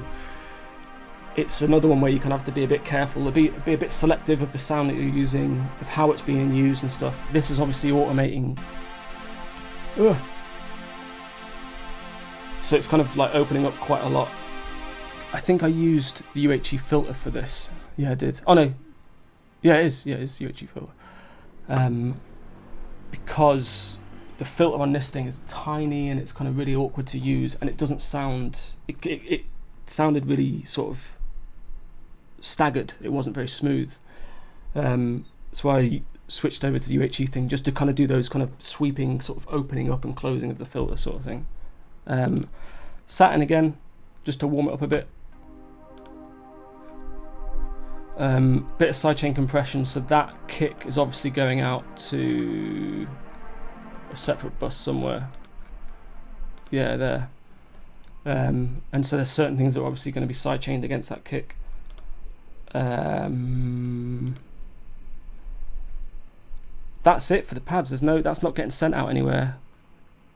it's another one where you kind of have to be a bit careful, be a bit selective of the sound that you're using, of how it's being used and stuff. This is obviously automating. Ugh. So it's kind of like opening up quite a lot. I think I used the UHE filter for this. Yeah, I did. Oh no. Yeah, it is UHE filter. Because the filter on this thing is tiny and it's kind of really awkward to use, and it doesn't sound, it sounded really sort of staggered. It wasn't very smooth. So I switched over to the UHE thing just to kind of do those kind of sweeping sort of opening up and closing of the filter sort of thing. Satin again, just to warm it up a bit. Bit of sidechain compression, so that kick is obviously going out to a separate bus somewhere. Yeah, there. And so there's certain things that are obviously going to be sidechained against that kick. That's it for the pads. That's not getting sent out anywhere.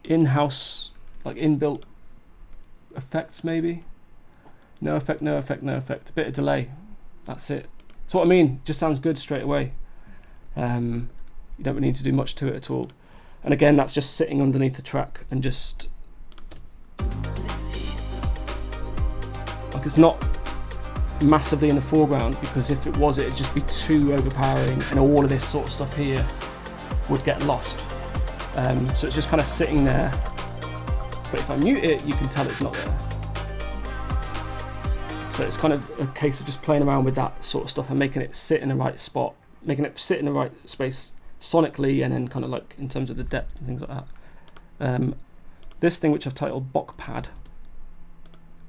In-house, like inbuilt effects maybe. No effect, no effect, no effect. A bit of delay. That's it. That's what I mean. Just sounds good straight away. You don't really need to do much to it at all. And again, that's just sitting underneath the track and just like, it's not massively in the foreground, because if it was, it'd just be too overpowering, and all of this sort of stuff here would get lost. So it's just kind of sitting there. But if I mute it, you can tell it's not there. So it's kind of a case of just playing around with that sort of stuff and making it sit in the right spot, making it sit in the right space sonically, and then kind of like in terms of the depth and things like that. This thing, which I've titled Bok Pad,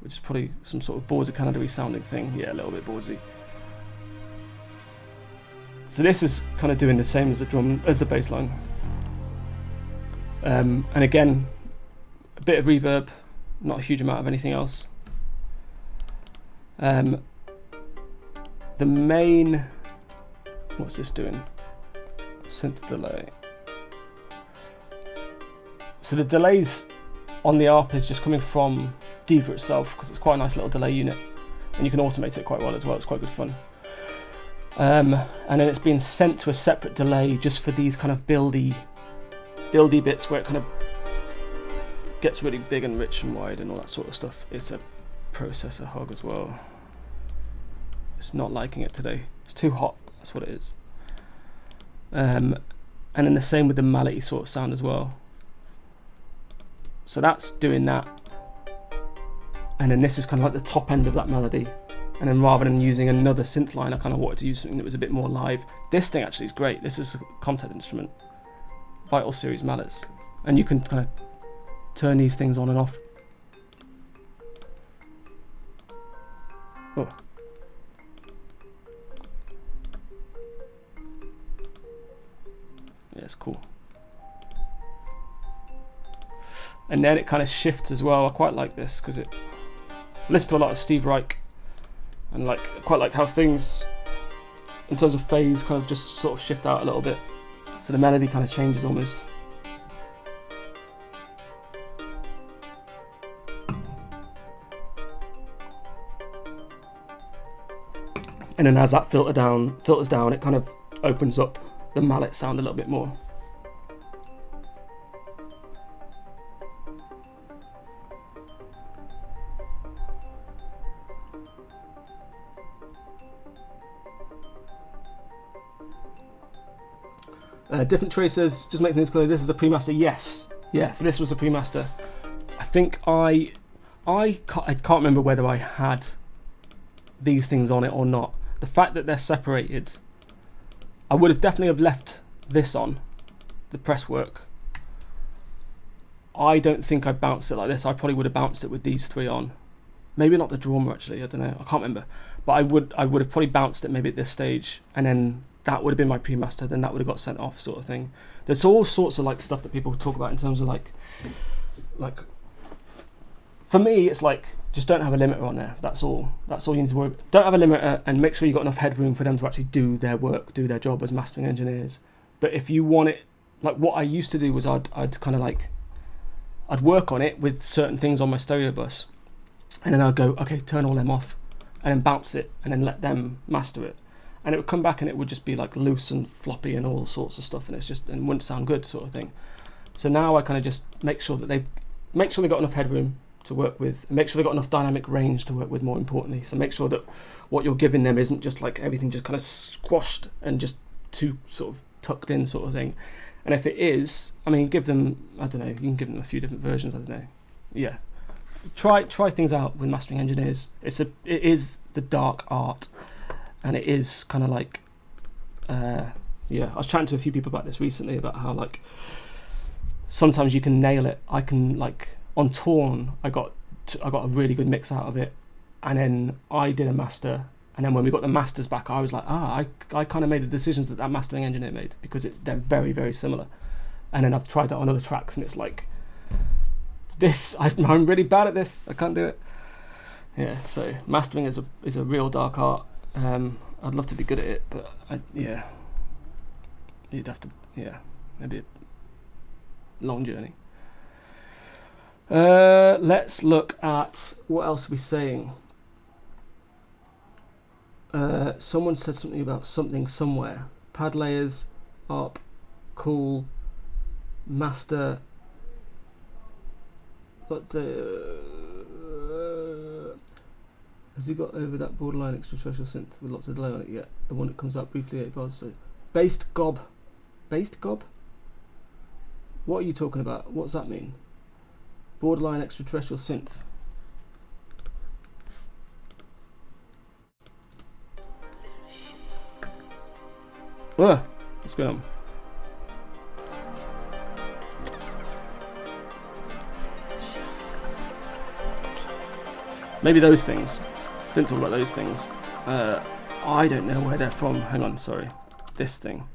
which is probably some sort of Boards of Canada-y sounding thing. Yeah, a little bit Boardsy. So this is kind of doing the same as the drum, as the bass line. And again, a a bit of reverb, not a huge amount of anything else. The main, what's this doing? Synth delay. So the delays on the ARP is just coming from Diva itself, because it's quite a nice little delay unit, and you can automate it quite well as well. It's quite good fun. And then it's being sent to a separate delay just for these kind of buildy bits where it kind of gets really big and rich and wide and all that sort of stuff. It's a processor hog as well. It's not liking it today. It's too hot. That's what it is. And then the same with the mallet sort of sound as well. So that's doing that. And then this is kind of like the top end of that melody. And then rather than using another synth line, I kind of wanted to use something that was a bit more live. This thing actually is great. This is a Comtech instrument. Vital Series mallets. And you can kind of turn these things on and off. Oh. Yeah, it's cool. And then it kind of shifts as well. I quite like this because I listen to a lot of Steve Reich, and like quite like how things in terms of phase kind of just sort of shift out a little bit, so the melody kind of changes almost. And then as that filters down, it kind of opens up the mallet sound a little bit more. Different tracers, just make things clear, this is a pre-master, yes. Yeah, so this was a pre-master. I think I can't remember whether I had these things on it or not. The fact that they're separated, I would have definitely have left this on, the press work. I don't think I bounced it like this. I probably would have bounced it with these three on. Maybe not the drummer actually, I don't know, I can't remember. But I would have probably bounced it maybe at this stage, and then that would have been my pre-master, then that would have got sent off sort of thing. There's all sorts of like stuff that people talk about in terms of like for me it's like, just don't have a limiter on there. That's all you need to worry about. Don't have a limiter, and make sure you've got enough headroom for them to actually do their work, do their job as mastering engineers. But if you want it, like what I used to do was I'd kind of like, I'd work on it with certain things on my stereo bus, and then I'd go, okay, turn all them off, and then bounce it, and then let them master it. And it would come back and it would just be like loose and floppy and all sorts of stuff, and it wouldn't sound good sort of thing. So now I kind of just make sure they've got enough headroom to work with, and make sure they've got enough dynamic range to work with, more importantly. So make sure that what you're giving them isn't just like everything just kind of squashed and just too sort of tucked in sort of thing. And if it is, I mean, give them, I don't know, you can give them a few different versions, I don't know. Yeah. Try things out with mastering engineers. It is the dark art. And it is kind of like, yeah, I was chatting to a few people about this recently, about how like sometimes you can nail it. I can like on Torn, I got a really good mix out of it, and then I did a master, and then when we got the masters back, I was like, I kind of made the decisions that mastering engineer made, because they're very, very similar. And then I've tried that on other tracks, and it's like this. I'm really bad at this. I can't do it. Yeah, so mastering is a real dark art. I'd love to be good at it, but yeah, you'd have to, yeah, maybe a long journey. Let's look at what else are we saying. Someone said something about something somewhere. Pad layers, ARP, cool, master. But has he got over that borderline extraterrestrial synth with lots of delay on it yet? The one that comes out briefly 8 bars. So, based gob. What are you talking about? What's that mean? Borderline extraterrestrial synth. What's going on? Maybe those things. Didn't talk about those things. I don't know where they're from. Hang on, sorry. This thing.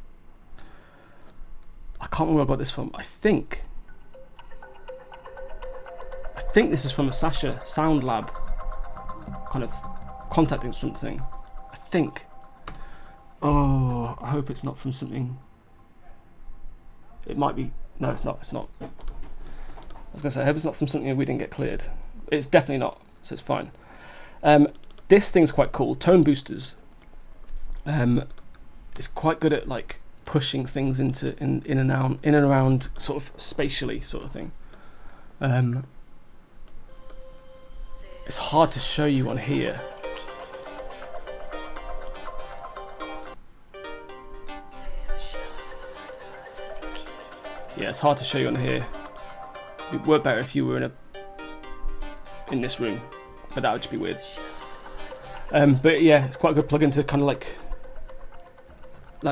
I can't remember where I got this from. I think think this is from a Sasha Sound Lab kind of contact instrument thing. I think. Oh, I hope it's not from something. It might be. No, it's not. It's not. I was going to say, I hope it's not from something we didn't get cleared. It's definitely not, so it's fine. This thing's quite cool. Tone boosters. It's quite good at like pushing things into in and around sort of spatially sort of thing. It's hard to show you on here. Yeah, it's hard to show you on here. It'd work better if you were in this room, but that would just be weird. But yeah, it's quite a good plugin to kind of like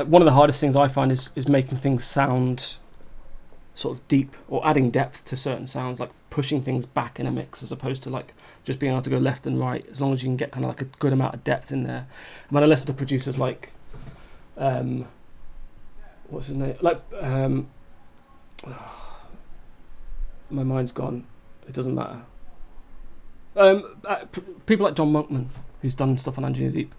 one of the hardest things I find is making things sound sort of deep, or adding depth to certain sounds, like pushing things back in a mix as opposed to like just being able to go left and right, as long as you can get kind of like a good amount of depth in there. And when I listen to producers like what's his name, like my mind's gone, it doesn't matter. People like John Monkman, who's done stuff on Anjunadeep,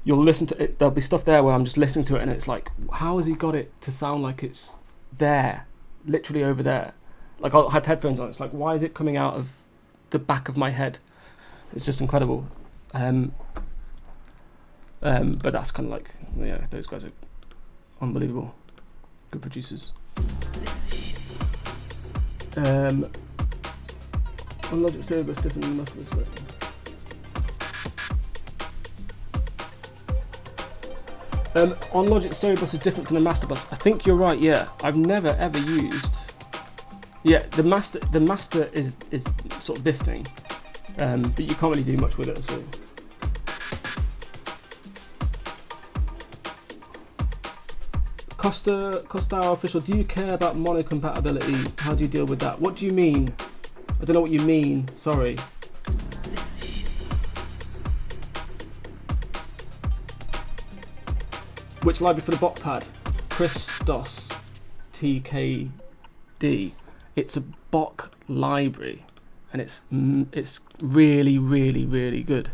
you'll listen to it, there'll be stuff there where I'm just listening to it and it's like, how has he got it to sound like it's there, literally over there? Like, I'll have headphones on, it's like, why is it coming out of the back of my head? It's just incredible. But that's kind of like, yeah, those guys are unbelievable, good producers. On Logic Stereo Bus different than the Master Bus. On Logic Stereo Bus is different from the Master Bus. I think you're right. Yeah, I've never ever used. Yeah, the master is sort of this thing, but you can't really do much with it at all. Costa official, do you care about mono compatibility? How do you deal with that? What do you mean? I don't know what you mean, sorry. Which library for the bot pad? Christos TKD. It's a Bach library, and it's really, really, really good.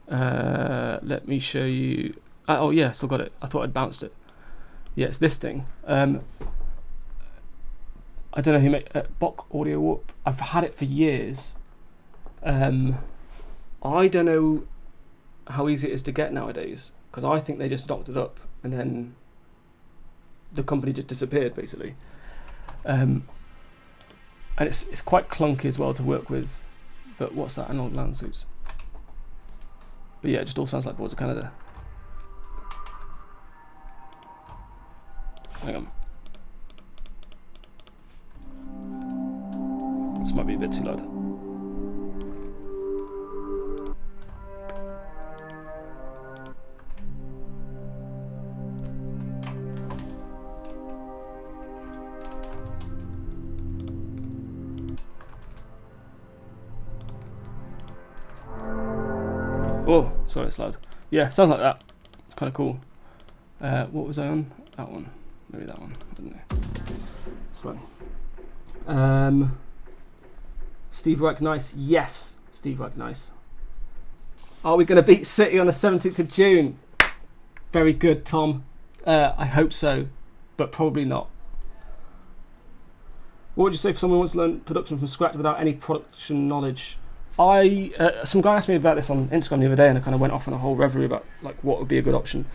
Let me show you. Oh yeah, still got it. I thought I'd bounced it. Yeah, it's this thing. I don't know who made Bach Audio Warp. I've had it for years. I don't know how easy it is to get nowadays, because I think they just knocked it up and then the company just disappeared basically. And it's quite clunky as well to work with. But what's that? Analog land suits. But yeah, it just all sounds like Boards of Canada. Hang on. This might be a bit too loud. Oh, sorry, it's loud. Yeah, sounds like that. It's kind of cool. What was I on? That one. Maybe that one. I don't know. It's fine. Steve Reich, nice. Yes, Steve Reich, nice. Are we going to beat City on the 17th of June? Very good, Tom. I hope so, but probably not. What would you say for someone who wants to learn production from scratch without any production knowledge? Some guy asked me about this on Instagram the other day, and I kind of went off on a whole reverie about like what would be a good option.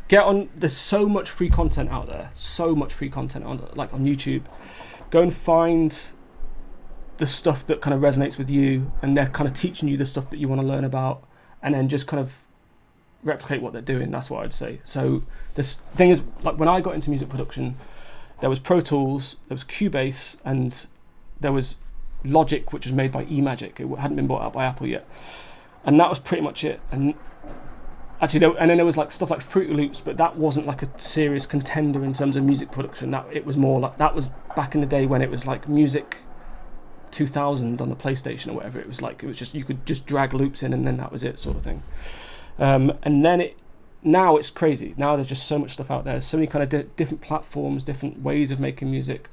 Get on. There's so much free content out there. So much free content on YouTube. Go and find the stuff that kind of resonates with you, and they're kind of teaching you the stuff that you want to learn about, and then just kind of replicate what they're doing. That's what I'd say. So this thing is, like, when I got into music production, there was Pro Tools, there was Cubase, and there was Logic, which was made by eMagic. It hadn't been bought out by Apple yet, and that was pretty much it. And actually, and then there was like stuff like Fruity Loops, but that wasn't like a serious contender in terms of music production. That it was more like, that was back in the day when it was like Music 2000 on the PlayStation or whatever. It was just, you could just drag loops in and then that was it, sort of thing. And then now it's crazy. Now there's just so much stuff out there. So many kind of different platforms, different ways of making music.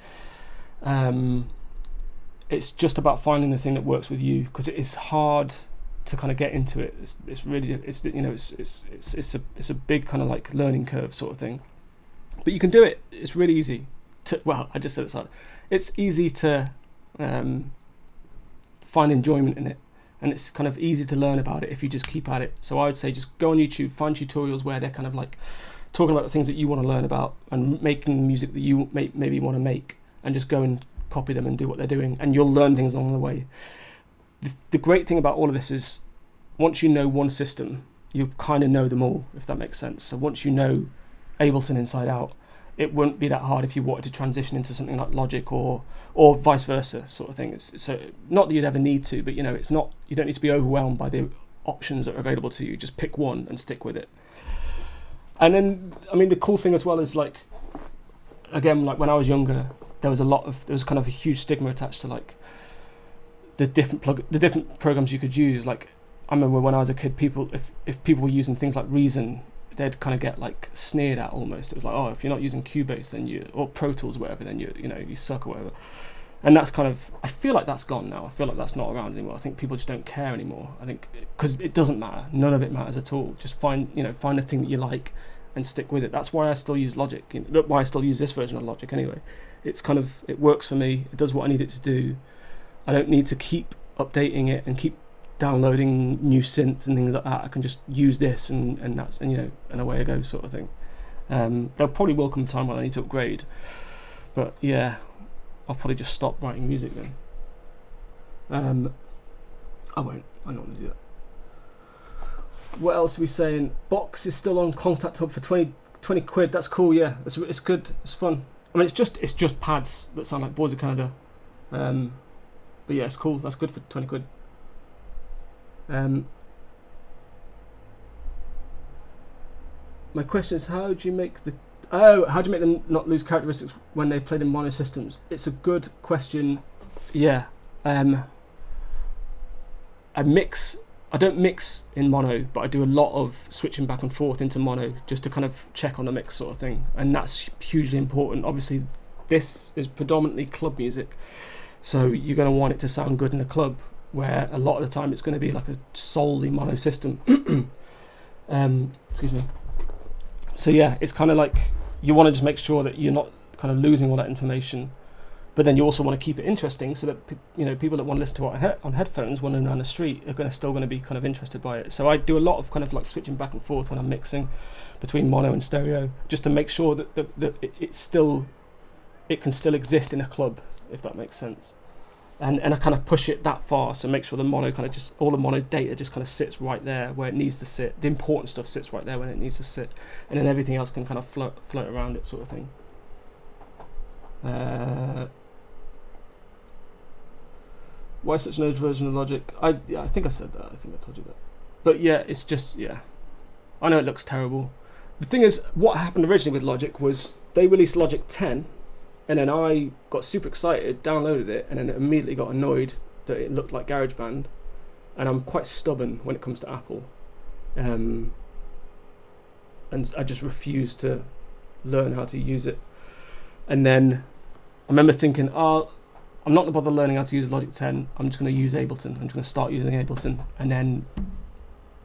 it's just about finding the thing that works with you, because it is hard to kind of get into it. It's really, it's a big kind of like learning curve sort of thing. But you can do it. It's really easy to, well, I just said it's hard. It's easy to find enjoyment in it, and it's kind of easy to learn about it if you just keep at it. So I would say just go on YouTube, find tutorials where they're kind of like talking about the things that you want to learn about and making music that you maybe want to make, and just go and copy them and do what they're doing, and you'll learn things along the way. The great thing about all of this is once you know one system, you kind of know them all, if that makes sense. So once you know Ableton inside out, it wouldn't be that hard if you wanted to transition into something like Logic or vice versa sort of thing. It's, so not that you'd ever need to, but you know, it's not, you don't need to be overwhelmed by the options that are available to you. Just pick one and stick with it. And then, I mean, the cool thing as well is, like, again, like when I was younger, there was kind of a huge stigma attached to like the different programs you could use. Like, I remember when I was a kid, people, if people were using things like Reason, they'd kind of get like sneered at almost. It was like, oh, if you're not using Cubase, then or Pro Tools, or whatever, then you suck or whatever. And that's kind of, I feel like that's gone now. I feel like that's not around anymore. I think people just don't care anymore. I think because it doesn't matter. None of it matters at all. Just find the thing that you like and stick with it. That's why I still use Logic. Why I still use this version of Logic anyway. It's kind of, it works for me. It does what I need it to do. I don't need to keep updating it and keep downloading new synths and things like that. I can just use this and that's, and away I go sort of thing. There probably will come a time when I need to upgrade, but yeah, I'll probably just stop writing music then. I won't. I'm not going to do that. What else are we saying? Box is still on Contact Hub for 20 quid. That's cool. Yeah, it's good. It's fun. I mean, it's just pads that sound like Boys of Canada. But yeah, it's cool. That's good for 20 quid. My question is, how do you make them not lose characteristics when they played in mono systems? It's a good question. Yeah. I don't mix in mono, but I do a lot of switching back and forth into mono just to kind of check on the mix sort of thing, and that's hugely important. Obviously, this is predominantly club music, so you're going to want it to sound good in a club, where a lot of the time it's going to be like a solely mono system. Excuse me. So yeah, it's kind of like you want to just make sure that you're not kind of losing all that information, but then you also want to keep it interesting so that people that want to listen to it on headphones when they're down the street are still going to be kind of interested by it. So I do a lot of kind of like switching back and forth when I'm mixing between mono and stereo, just to make sure that it can still exist in a club, if that makes sense. And I kind of push it that far, so make sure the mono kind of just, all the mono data just kind of sits right there where it needs to sit. The important stuff sits right there when it needs to sit, and then everything else can kind of float around it, sort of thing. Why such an old version of Logic? I think I said that. I think I told you that. But yeah, it's just, yeah. I know it looks terrible. The thing is, what happened originally with Logic was they released Logic 10, and then I got super excited, downloaded it, and then immediately got annoyed that it looked like GarageBand. And I'm quite stubborn when it comes to Apple. And I just refused to learn how to use it. And then I remember thinking, I'm not going to bother learning how to use Logic 10. I'm just going to use Ableton. I'm just going to start using Ableton. And then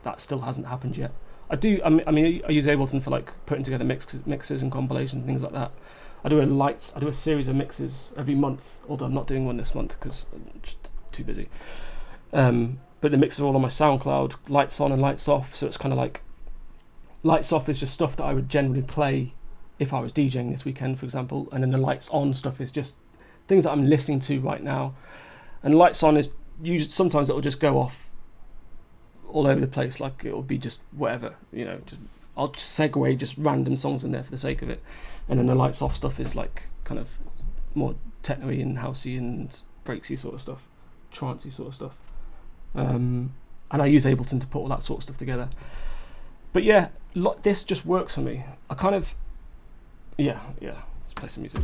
that still hasn't happened yet. I use Ableton for like putting together mixes and compilations and things like that. I do a series of mixes every month, although I'm not doing one this month because I'm just too busy. But the mixes are all on my SoundCloud, lights on and lights off. So it's kind of like, lights off is just stuff that I would generally play if I was DJing this weekend, for example. And then the lights on stuff is just things that I'm listening to right now. And lights on is usually, sometimes it'll just go off all over the place, like it'll be just whatever, I'll just segue just random songs in there for the sake of it. And then the lights off stuff is like kind of more techno-y and housey and breaksy sort of stuff, trancey sort of stuff. And I use Ableton to put all that sort of stuff together. But yeah, this just works for me. I kind of, yeah, let's play some music.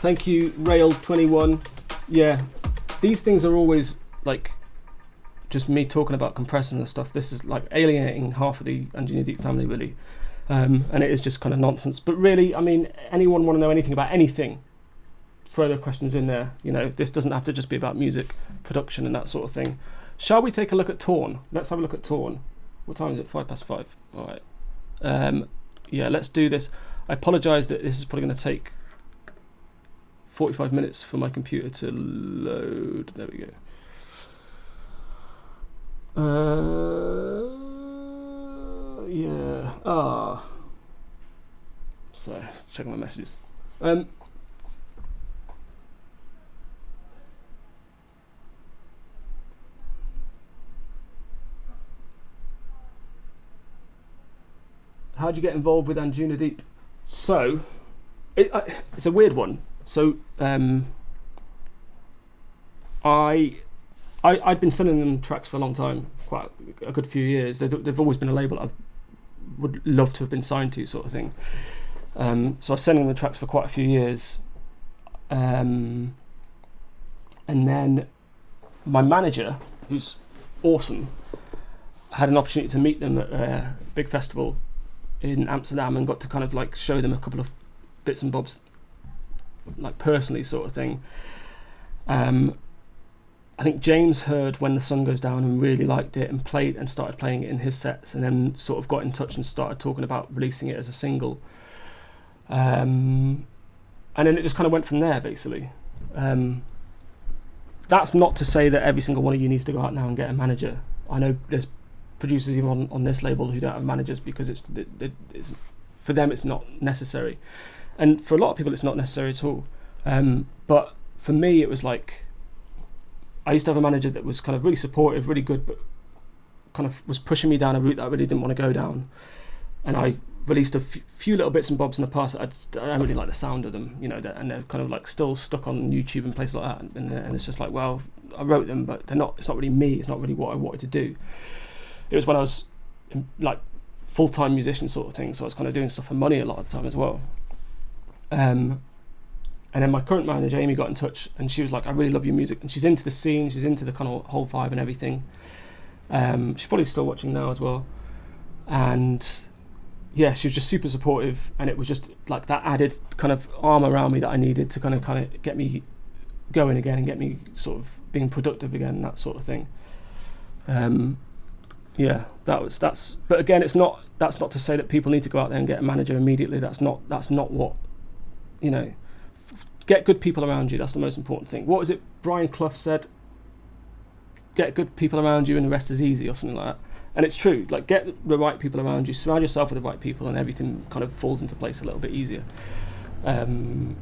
Thank you, Rail21. Yeah, these things are always like just me talking about compressing and stuff. This is like alienating half of the Anjunadeep family, really. And it is just kind of nonsense. But really, I mean, anyone want to know anything about anything, throw their questions in there. You know, this doesn't have to just be about music production and that sort of thing. Shall we take a look at Torn? Let's have a look at Torn. What time is it? 5:05. All right. Yeah, let's do this. I apologise that this is probably going to take 45 minutes for my computer to load. There we go. Yeah. So, checking my messages. How'd you get involved with Anjunadeep? So, it's a weird one. So, I'd been sending them tracks for a long time, quite a good few years. They've always been a label I would love to have been signed to, sort of thing. So I was sending them the tracks for quite a few years. And then my manager, who's awesome, had an opportunity to meet them at a big festival in Amsterdam and got to kind of like show them a couple of bits and bobs, like personally, sort of thing. I think James heard When the Sun Goes Down and really liked it and played and started playing it in his sets, and then sort of got in touch and started talking about releasing it as a single. And then it just kind of went from there, basically. That's not to say that every single one of you needs to go out now and get a manager. I know there's producers even on this label who don't have managers because it's for them it's not necessary, and for a lot of people it's not necessary at all. But for me it was like, I used to have a manager that was kind of really supportive, really good, but kind of was pushing me down a route that I really didn't want to go down. And I released a few little bits and bobs in the past that I don't really like the sound of them, you know, and they're kind of like still stuck on YouTube and places like that. And it's just like, well, I wrote them, but they're not. It's not really me. It's not really what I wanted to do. It was when I was like full-time musician sort of thing, so I was kind of doing stuff for money a lot of the time as well. And then my current manager, Amy, got in touch and she was like, I really love your music. And she's into the scene, she's into the kind of whole vibe and everything. She's probably still watching now as well. And yeah, she was just super supportive, and it was just like that added kind of arm around me that I needed to kind of get me going again and get me sort of being productive again, that sort of thing. Yeah, that's. But again, that's not to say that people need to go out there and get a manager immediately. That's not what, you know. Get good people around you. That's the most important thing. What was it Brian Clough said? Get good people around you and the rest is easy, or something like that. And it's true. Like, get the right people around you. Surround yourself with the right people, and everything kind of falls into place a little bit easier. And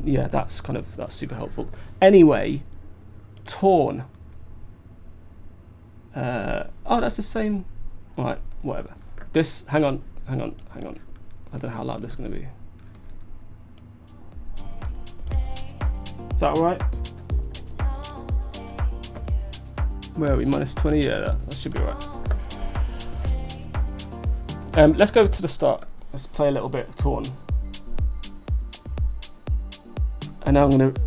yeah, that's super helpful. Anyway, Torn. Oh, that's the same. All right, whatever. This. Hang on. I don't know how loud this is going to be. Is that all right? Where are we? -20? Yeah, that should be all right. Let's go to the start. Let's play a little bit of Torn. And now I'm going to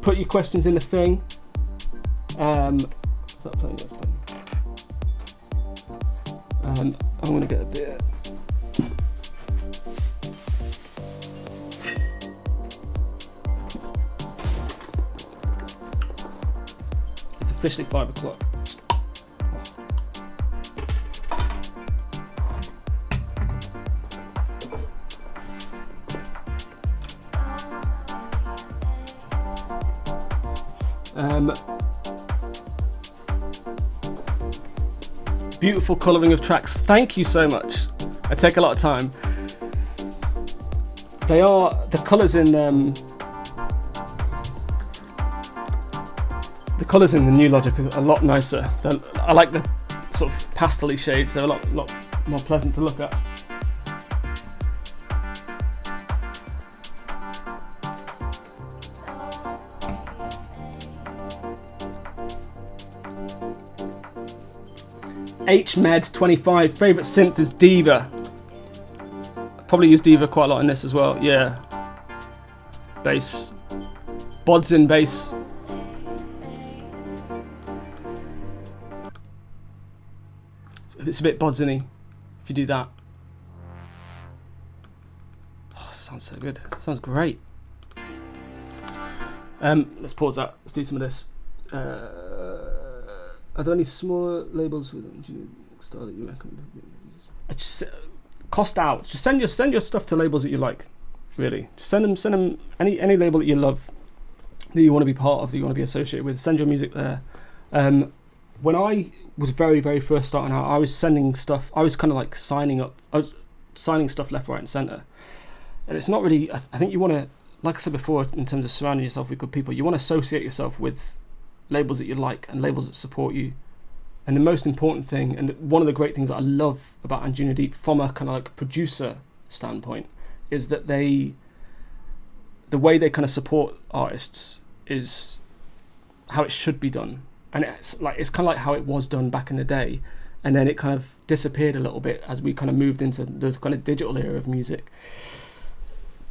put your questions in the thing. Is that playing? That's playing. I'm going to get a beer. It's officially 5 o'clock. Beautiful colouring of tracks. Thank you so much. I take a lot of time. They are the colours in the colours in the new Logic are a lot nicer. I like the sort of pastel-y shades. They're a lot more pleasant to look at. HMed25, favourite synth is Diva. I probably use Diva quite a lot in this as well, yeah. bass, bods in bass. It's a bit bodsy if you do that. Oh, sounds so good. Sounds great. Let's pause that. Let's do some of this. Are there any smaller labels with style that you recommend? Just cost out. Just send your stuff to labels that you like. Really, just send them any label that you love, that you want to be part of, that you want to be associated with. Send your music there. When I was very, very first starting out, I was sending stuff. I was kind of like signing up. I was signing stuff left, right, and centre. And it's not really. I think you want to, like I said before, in terms of surrounding yourself with good people, you want to associate yourself with labels that you like and labels that support you. And the most important thing, and one of the great things that I love about Anjunadeep from a kind of like producer standpoint, is that the way they kind of support artists is how it should be done. And it's kind of like how it was done back in the day, and then it kind of disappeared a little bit as we kind of moved into the kind of digital era of music.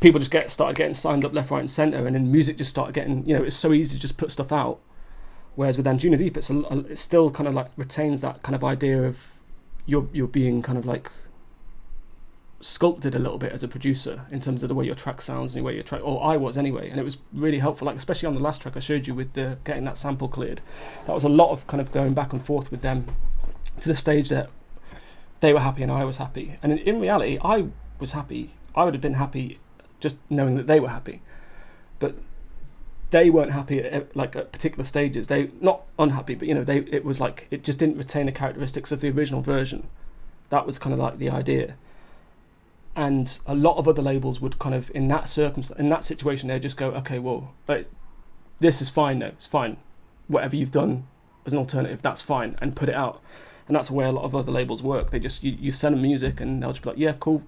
People just started getting signed up left, right, and centre, and then music just started getting, it's so easy to just put stuff out. Whereas with Anjunadeep, it still kind of like retains that kind of idea of you're being kind of like sculpted a little bit as a producer in terms of the way your track sounds and the way your track, or I was anyway, and it was really helpful, like especially on the last track I showed you with the getting that sample cleared. That was a lot of kind of going back and forth with them to the stage that they were happy and I was happy. And in reality, I was happy. I would have been happy just knowing that they were happy, but they weren't happy at particular stages. They not unhappy, but it was like it just didn't retain the characteristics of the original version. That was kind of like the idea. And a lot of other labels would kind of, in that situation, they'd just go, okay, well, but this is fine though, it's fine. Whatever you've done as an alternative, that's fine, and put it out. And that's the way a lot of other labels work. They just, you send them music and they'll just be like, yeah, cool,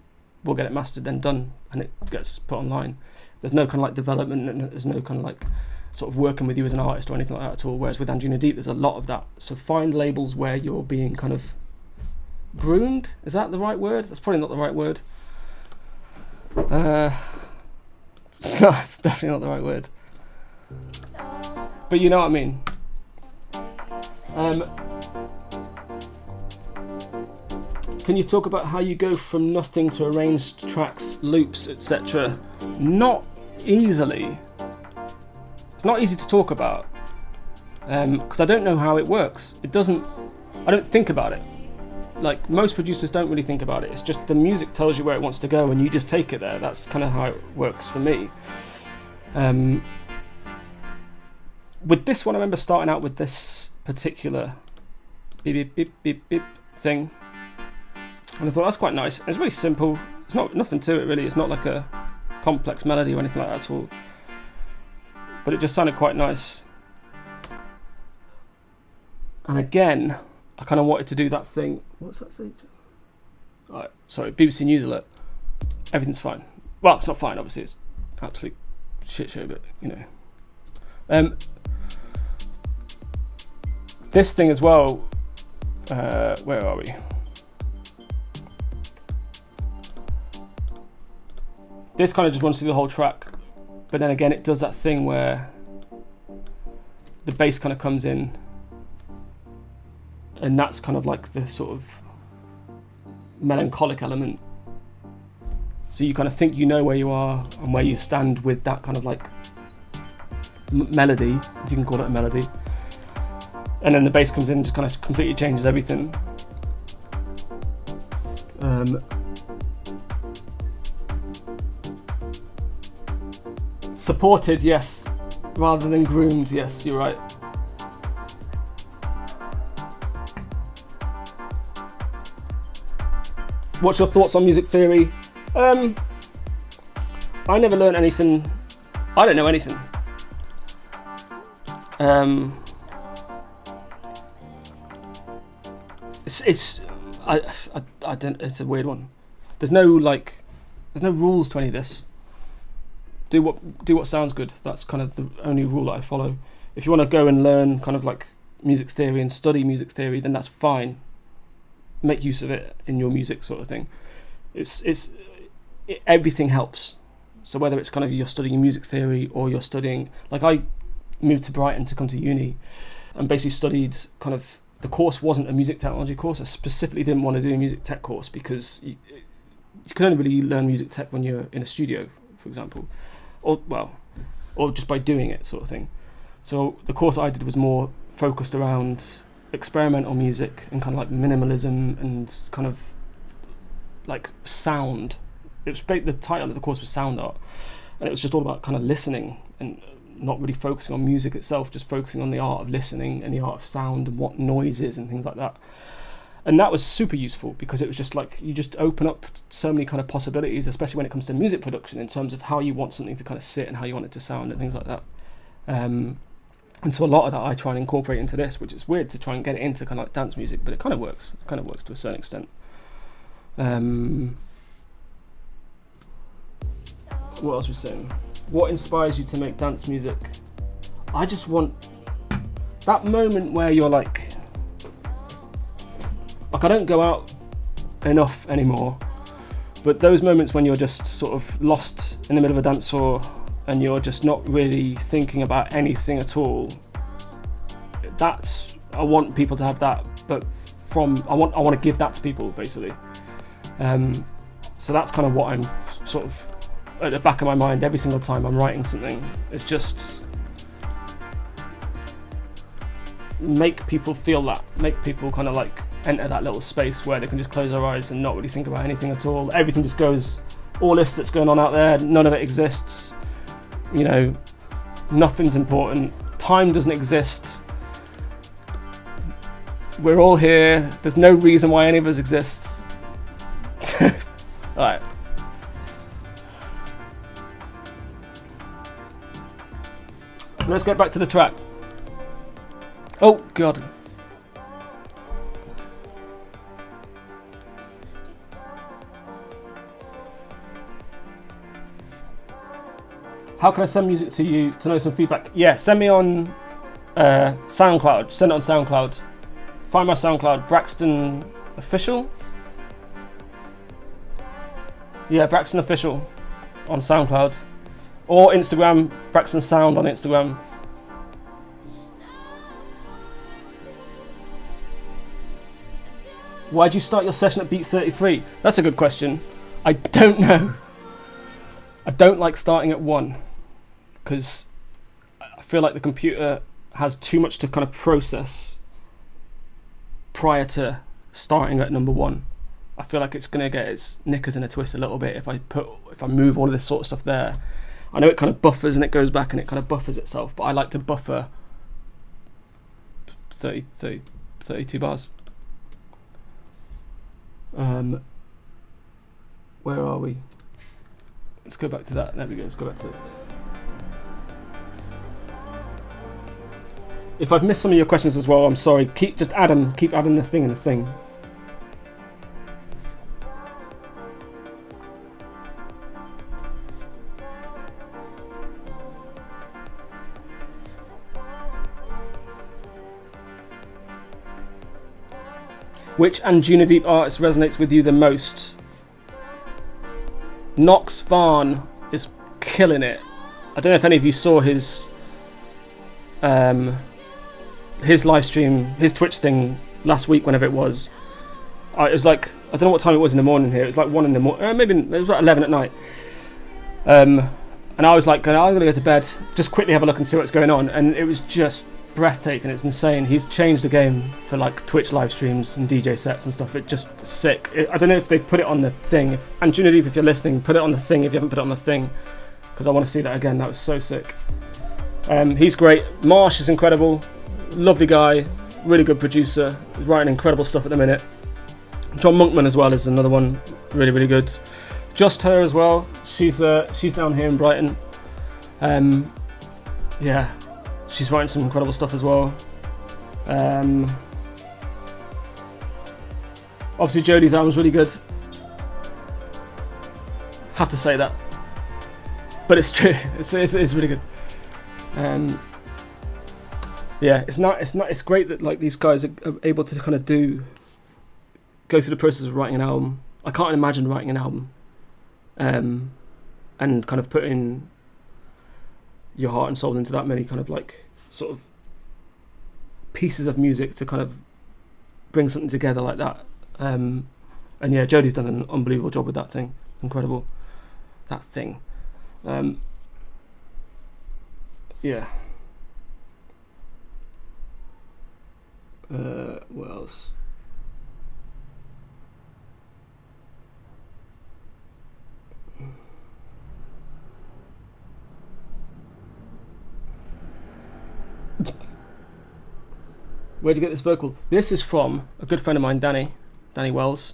we'll get it mastered, then done, and it gets put online. There's no kind of like development, and there's no kind of like sort of working with you as an artist or anything like that at all. Whereas with Anjunadeep, there's a lot of that. So find labels where you're being kind of groomed. Is that the right word? That's probably not the right word. No, it's definitely not the right word. But you know what I mean. Can you talk about how you go from nothing to arranged tracks, loops, etc.? Not easily. It's not easy to talk about because I don't know how it works. I don't think about it. Like most producers don't really think about it. It's just the music tells you where it wants to go and you just take it there. That's kind of how it works for me. With this one, I remember starting out with this particular beep beep beep beep beep thing, and I thought that's quite nice. It's really simple. It's not nothing to it really. It's not like a complex melody or anything like that at all. But it just sounded quite nice. And again, I kind of wanted to do that thing. What's that say? Alright, sorry, BBC News alert. Everything's fine. Well, it's not fine, obviously. It's absolute shit show, but this thing as well. Where are we? This kind of just runs through the whole track, but then again, it does that thing where the bass kind of comes in. And that's kind of like the sort of melancholic element. So you kind of think you know where you are and where you stand with that kind of like melody, if you can call it a melody. And then the bass comes in and just kind of completely changes everything. Supported, yes. Rather than groomed, yes, you're right. What's your thoughts on music theory? I never learned anything. I don't know anything. I don't. It's a weird one. There's no rules to any of this. Do what sounds good. That's kind of the only rule that I follow. If you want to go and learn kind of like music theory and study music theory, then that's fine. Make use of it in your music, sort of thing. Everything helps. So whether it's kind of you're studying music theory or you're studying, like I moved to Brighton to come to uni and basically studied kind of, the course wasn't a music technology course. I specifically didn't want to do a music tech course because you can only really learn music tech when you're in a studio, for example, or just by doing it, sort of thing. So the course I did was more focused around experimental music and kind of like minimalism and kind of like sound. The title of the course was sound art, and it was just all about kind of listening and not really focusing on music itself, just focusing on the art of listening and the art of sound and what noise is and things like that. And that was super useful because it was just like, you just open up so many kind of possibilities, especially when it comes to music production, in terms of how you want something to kind of sit and how you want it to sound and things like that. And so a lot of that I try and incorporate into this, which is weird to try and get it into kind of like dance music, but it kind of works. It kind of works to a certain extent. What else was saying? What inspires you to make dance music? I just want that moment where you're like I don't go out enough anymore, but those moments when you're just sort of lost in the middle of a dance floor and you're just not really thinking about anything at all, I want people to have that, but I want to give that to people, basically. So that's kind of what I'm sort of at the back of my mind every single time I'm writing something. It's just make people feel that, make people kind of like enter that little space where they can just close their eyes and not really think about anything at all. Everything just goes, all this that's going on out there, none of it exists. You know, nothing's important. Time doesn't exist. We're all here. There's no reason why any of us exist. Alright. Let's get back to the track. Oh, God. How can I send music to you to know some feedback? Yeah, send me on SoundCloud. Send it on SoundCloud. Find my SoundCloud, Braxton Official. Yeah, Braxton Official on SoundCloud. Or Instagram, Braxton Sound on Instagram. Why'd you start your session at beat 33? That's a good question. I don't know. I don't like starting at 1 because I feel like the computer has too much to kind of process prior to starting at number 1. I feel like it's going to get its knickers in a twist a little bit if I move all of this sort of stuff there. I know it kind of buffers and it goes back and it kind of buffers itself, but I like to buffer 32 bars. Where are we? Let's go back to that. There we go. Let's go back to it. If I've missed some of your questions as well, I'm sorry. Keep adding the thing and the thing. Which Anjunadeep artist resonates with you the most? Nox Varn is killing it. I don't know if any of you saw his live stream, his Twitch thing last week, whenever it was. It was like, I don't know what time it was in the morning here. It was like 1 in the morning, maybe it was about 11 at night. And I was like, I'm gonna go to bed, just quickly have a look and see what's going on. And it was just breathtaking. It's insane. He's changed the game for like Twitch live streams and DJ sets and stuff. It's just sick. I don't know if they've put it on the thing. Anjunadeep, if you're listening, put it on the thing if you haven't put it on the thing, because I want to see that again. That was so sick. He's great. Marsh is incredible. Lovely guy. Really good producer. Writing incredible stuff at the minute. John Monkman as well is another one. Really, really good. Just Her as well. She's down here in Brighton. Yeah. She's writing some incredible stuff as well. Obviously Jodie's album's really good. Have to say that. But it's true. It's really good. Yeah, it's great that like these guys are able to kind of go through the process of writing an album. I can't imagine writing an album. and kind of putting your heart and soul into that many kind of like sort of pieces of music to kind of bring something together like that. And yeah, Jodie's done an unbelievable job with that thing. Incredible. That thing. Yeah. What else? Where'd you get this vocal? This is from a good friend of mine, Danny Wells.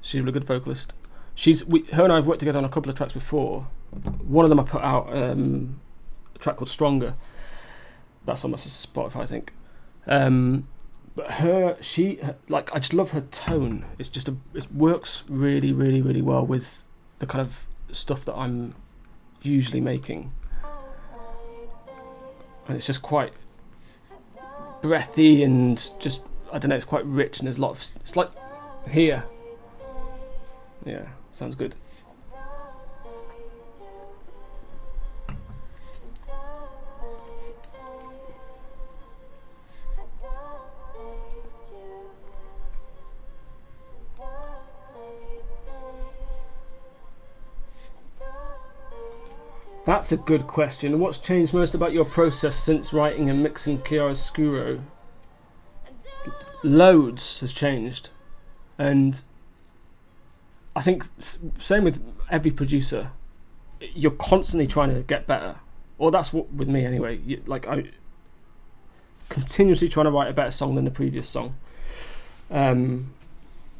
She's a really good vocalist. Her and I have worked together on a couple of tracks before. One of them I put out a track called Stronger. That's on my Spotify, I think. But I just love her tone. It works really, really, really well with the kind of stuff that I'm usually making. And it's just quite breathy and just, I don't know, it's quite rich and there's a lot of, it's like here. Yeah, sounds good. That's a good question. What's changed most about your process since writing and mixing Chiaroscuro? Loads has changed. And I think same with every producer. You're constantly trying to get better. Or that's what with me anyway. I continuously trying to write a better song than the previous song. And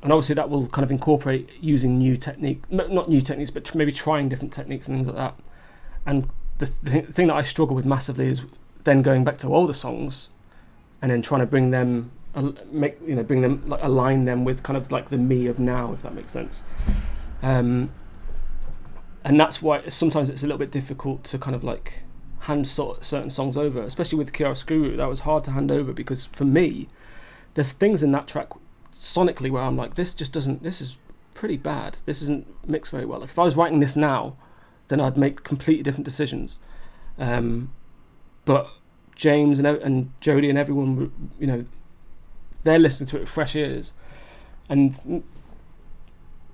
obviously that will kind of incorporate using new technique, not new techniques, but maybe trying different techniques and things like that. And the thing that I struggle with massively is then going back to older songs and then trying to bring them, align them with kind of like the me of now, if that makes sense. And that's why sometimes it's a little bit difficult to kind of like hand certain songs over, especially with Chiaroscuro. That was hard to hand over because for me, there's things in that track sonically where I'm like, this is pretty bad. This isn't mixed very well. Like if I was writing this now, then I'd make completely different decisions. But James and Jodie and everyone, they're listening to it with fresh ears, and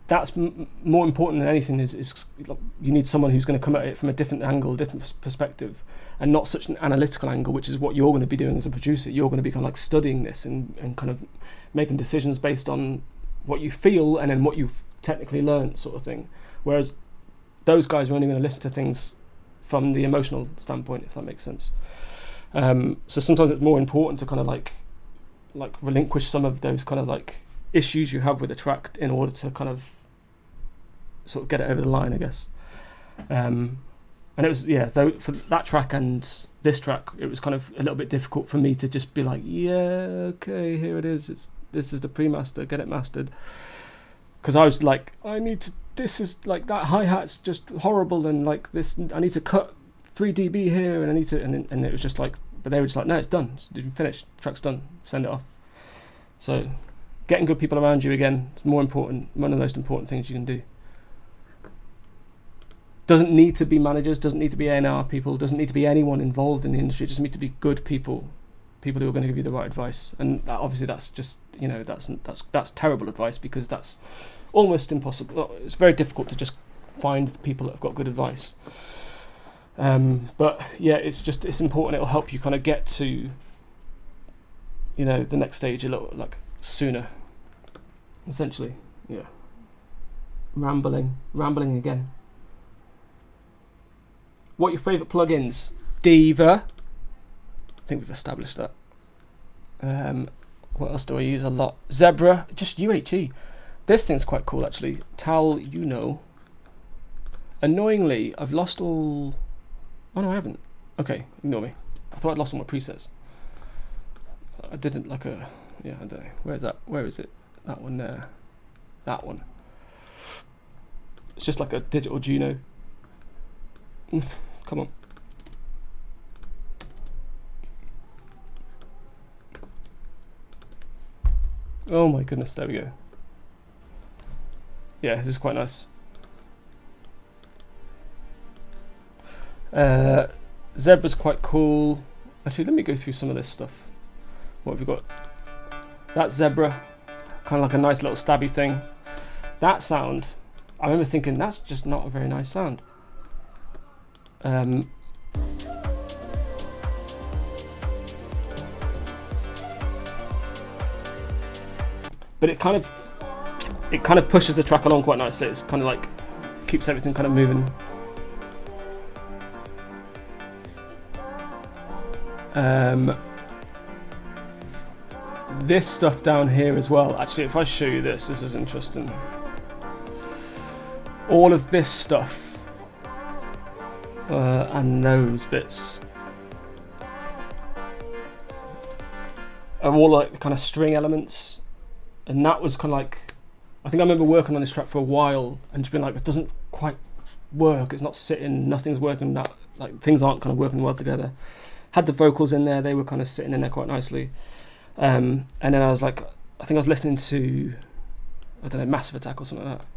that's more important than anything. Is you need someone who's going to come at it from a different angle, different perspective, and not such an analytical angle, which is what you're going to be doing as a producer. You're going to be kind of like studying this and kind of making decisions based on what you feel and then what you've technically learned, sort of thing. Whereas those guys are only going to listen to things from the emotional standpoint, if that makes sense. So sometimes it's more important to kind of like relinquish some of those kind of like issues you have with the track in order to kind of sort of get it over the line, I guess. And it was, though for that track and this track, it was kind of a little bit difficult for me to just be like, yeah, okay, here it is. This is the pre-master, get it mastered. Because I was like, this is like that hi-hat's just horrible, and like this, I need to cut 3 dB here, and I need to, and it was just like, but they were just like, no, it's done, it's finished, the track's done, send it off. So getting good people around you again is more important, one of the most important things you can do. Doesn't need to be managers, doesn't need to be A&R people, doesn't need to be anyone involved in the industry, it just needs to be good people who are going to give you the right advice. And that, obviously that's just, that's terrible advice, because that's almost impossible. It's very difficult to just find people that have got good advice. But yeah, it's important. It'll help you kind of get to, the next stage a little like sooner. Essentially, yeah. Rambling again. What are your favourite plugins? Diva. I think we've established that. What else do I use a lot? Zebra. Just UHE. This thing's quite cool, actually. Tal, Annoyingly, I've lost all... Oh, no, I haven't. Okay, ignore me. I thought I'd lost all my presets. I didn't like a... Yeah, I don't know. Where's that? Where is it? That one there. That one. It's just like a digital Juno. Come on. Oh my goodness, there we go. Yeah, this is quite nice. Zebra's quite cool. Actually, let me go through some of this stuff. What have we got? That's Zebra, kind of like a nice little stabby thing. That sound, I remember thinking that's just not a very nice sound. But it kind of pushes the track along quite nicely. It's kind of like keeps everything kind of moving. This stuff down here as well. Actually, if I show you this is interesting. All of this stuff and those bits are all like the kind of string elements, and that was kind of like, I think I remember working on this track for a while and just being like, it doesn't quite work. It's not sitting. Nothing's working. That like things aren't kind of working well together. Had the vocals in there, they were kind of sitting in there quite nicely. And then I was like, I think I was listening to, I don't know, Massive Attack or something like that.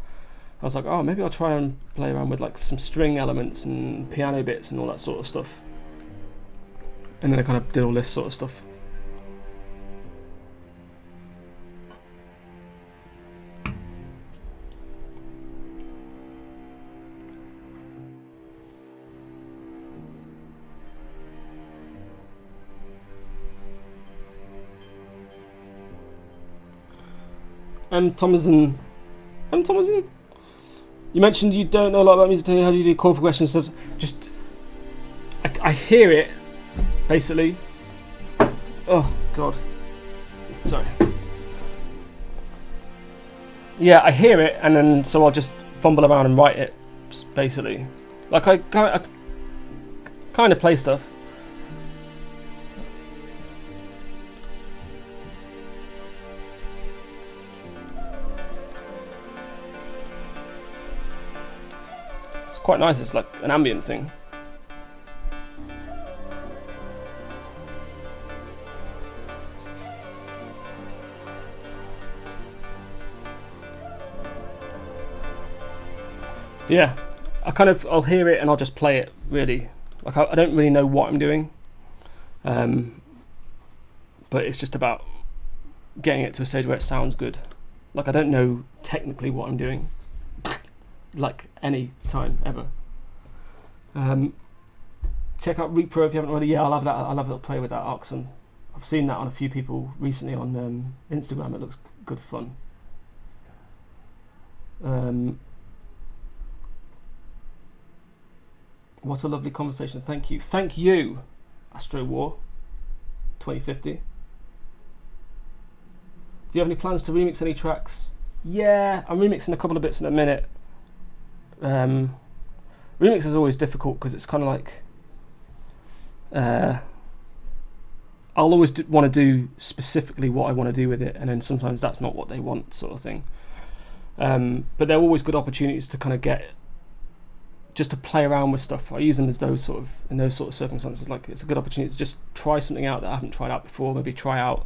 I was like, oh, maybe I'll try and play around with like some string elements and piano bits and all that sort of stuff. And then I kind of did all this sort of stuff. Thomason, you mentioned you don't know a lot about music theory. How do you do chord progression stuff? Just, I hear it, basically. Oh God, sorry. Yeah, I hear it, and then so I'll just fumble around and write it, basically. Like I kind of play stuff. Quite nice. It's like an ambient thing. Yeah, I'll hear it and I'll just play it, really. Like I don't really know what I'm doing, but it's just about getting it to a stage where it sounds good. Like I don't know technically what I'm doing, like any time ever. Check out Repro if you haven't already. Yeah, I love that. I love that play with that Oxen. I've seen that on a few people recently on Instagram. It looks good fun. What a lovely conversation. Thank you, Astro War 2050. Do you have any plans to remix any tracks? Yeah, I'm remixing a couple of bits in a minute. Remix is always difficult because it's kind of like I'll always want to do specifically what I want to do with it, and then sometimes that's not what they want, sort of thing. But they're always good opportunities to kind of get just to play around with stuff. I use them as in those sort of circumstances. Like it's a good opportunity to just try something out that I haven't tried out before. Maybe try out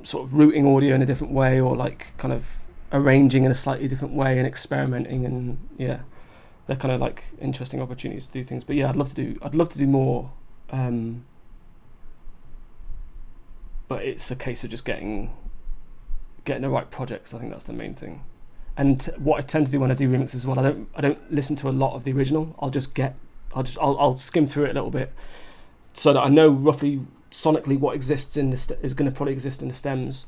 sort of routing audio in a different way, or like kind of arranging in a slightly different way and experimenting, and yeah, they're kind of like interesting opportunities to do things. But yeah, I'd love to do more, but it's a case of just getting the right projects. I think that's the main thing. And what I tend to do when I do remixes as well, I don't listen to a lot of the original. I'll skim through it a little bit so that I know roughly sonically what exists in is going to probably exist in the stems.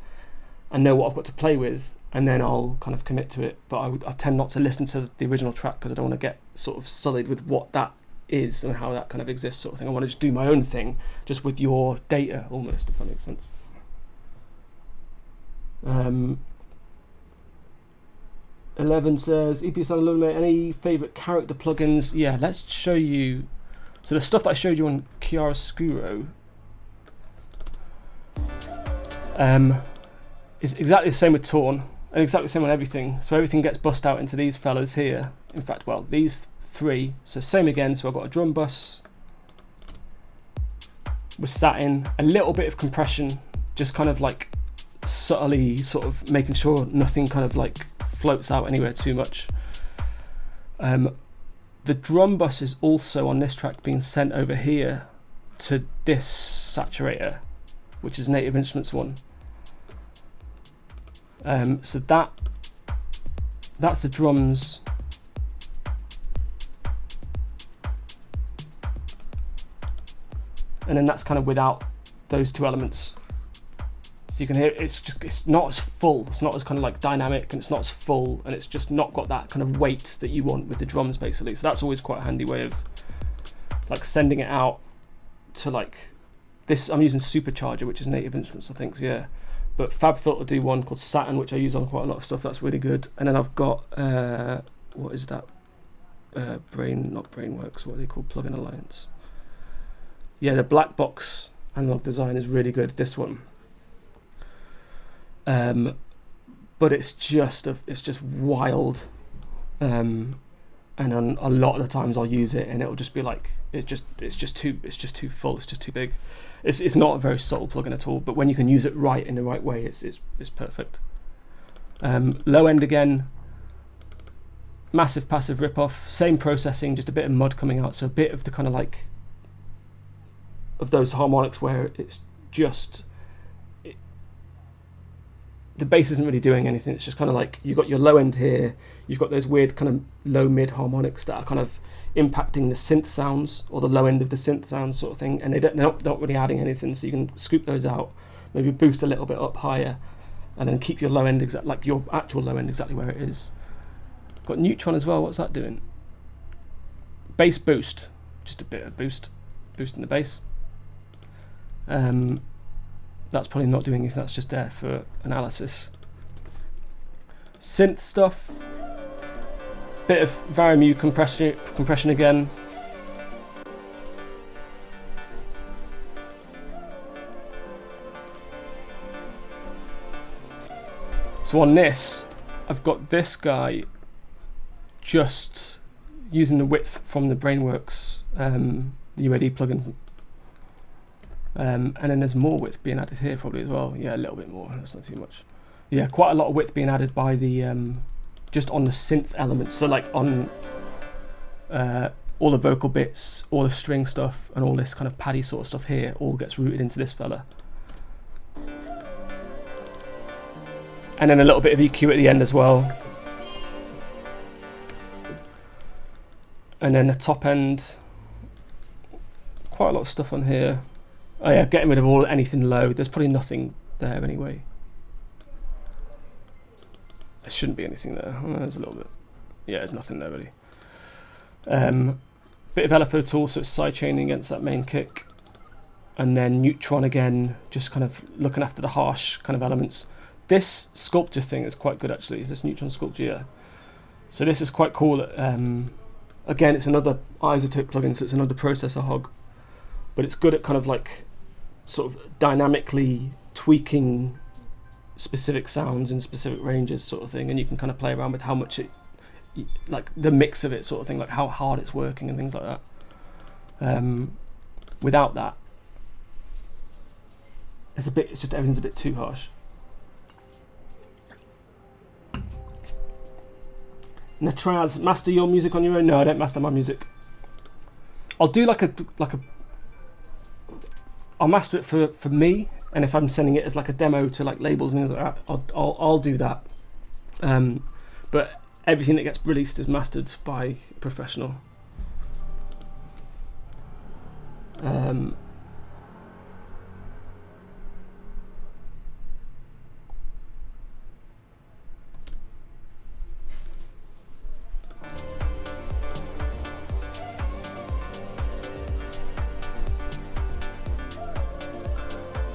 I know what I've got to play with, and then I'll kind of commit to it. But I tend not to listen to the original track because I don't want to get sort of sullied with what that is and how that kind of exists, sort of thing. I want to just do my own thing, just with your data, almost, if that makes sense. 11 says, EPS Illuminate, any favourite character plugins? Yeah, let's show you. So the stuff that I showed you on Chiaroscuro is exactly the same with Torn, and exactly the same on everything. So everything gets bussed out into these fellas here. In fact, well, these three. So same again. So I've got a drum bus with satin, a little bit of compression, just kind of like subtly sort of making sure nothing kind of like floats out anywhere too much. The the drum bus is also on this track being sent over here to this saturator, which is Native Instruments one. So that's the drums. And then that's kind of without those two elements. So you can hear it's not as full, it's not as kind of like dynamic, and it's not as full, and it's just not got that kind of weight that you want with the drums basically. So that's always quite a handy way of like sending it out to like this. I'm using Supercharger, which is Native Instruments, I think, so yeah. But FabFilter do one called Saturn, which I use on quite a lot of stuff. That's really good. And then I've got what is that? Not Brainworks. What are they called? Plugin Alliance. Yeah, the black box analog design is really good. This one. But it's just wild, and on a lot of the times I'll use it and it'll just be like it's just too full, it's just too big. It's not a very subtle plugin at all, but when you can use it right in the right way, it's perfect. Low end again, massive passive rip-off, same processing, just a bit of mud coming out, so a bit of the kind of like of those harmonics where it's just the bass isn't really doing anything. It's just kind of like you've got your low end here, you've got those weird kind of low mid harmonics that are kind of impacting the synth sounds or the low end of the synth sounds sort of thing, and they're not really adding anything, so you can scoop those out, maybe boost a little bit up higher, and then keep your low end like your actual low end exactly where it is. Got neutron as well. What's that doing? Bass boost, just a bit of boosting the bass. That's probably not doing anything, that's just there for analysis. Synth stuff, bit of Varimu compression again. So on this, I've got this guy just using the width from the Brainworks the UAD plugin. And then there's more width being added here probably as well. Yeah, a little bit more, that's not too much. Yeah, quite a lot of width being added by the just on the synth elements. So like on all the vocal bits, all the string stuff, and all this kind of paddy sort of stuff here all gets routed into this fella. And then a little bit of EQ at the end as well. And then the top end, quite a lot of stuff on here. Oh yeah, getting rid of anything low. There's probably nothing there anyway. There shouldn't be anything there. Oh, there's a little bit. Yeah, there's nothing there really. Bit of LFO tool, so it's sidechaining against that main kick. And then neutron again, just kind of looking after the harsh kind of elements. This sculpture thing is quite good actually. Is this neutron sculpture? Yeah. So this is quite cool. Again, it's another isotope plugin, so it's another processor hog. But it's good at kind of like sort of dynamically tweaking specific sounds in specific ranges sort of thing, and you can kind of play around with how much it, like the mix of it sort of thing, like how hard it's working and things like that. Without that, it's just everything's a bit too harsh. Natraz, master your music on your own? No, I don't master my music. I'll do I'll master it for me, and if I'm sending it as like a demo to like labels and things like that, I'll do that. But everything that gets released is mastered by a professional.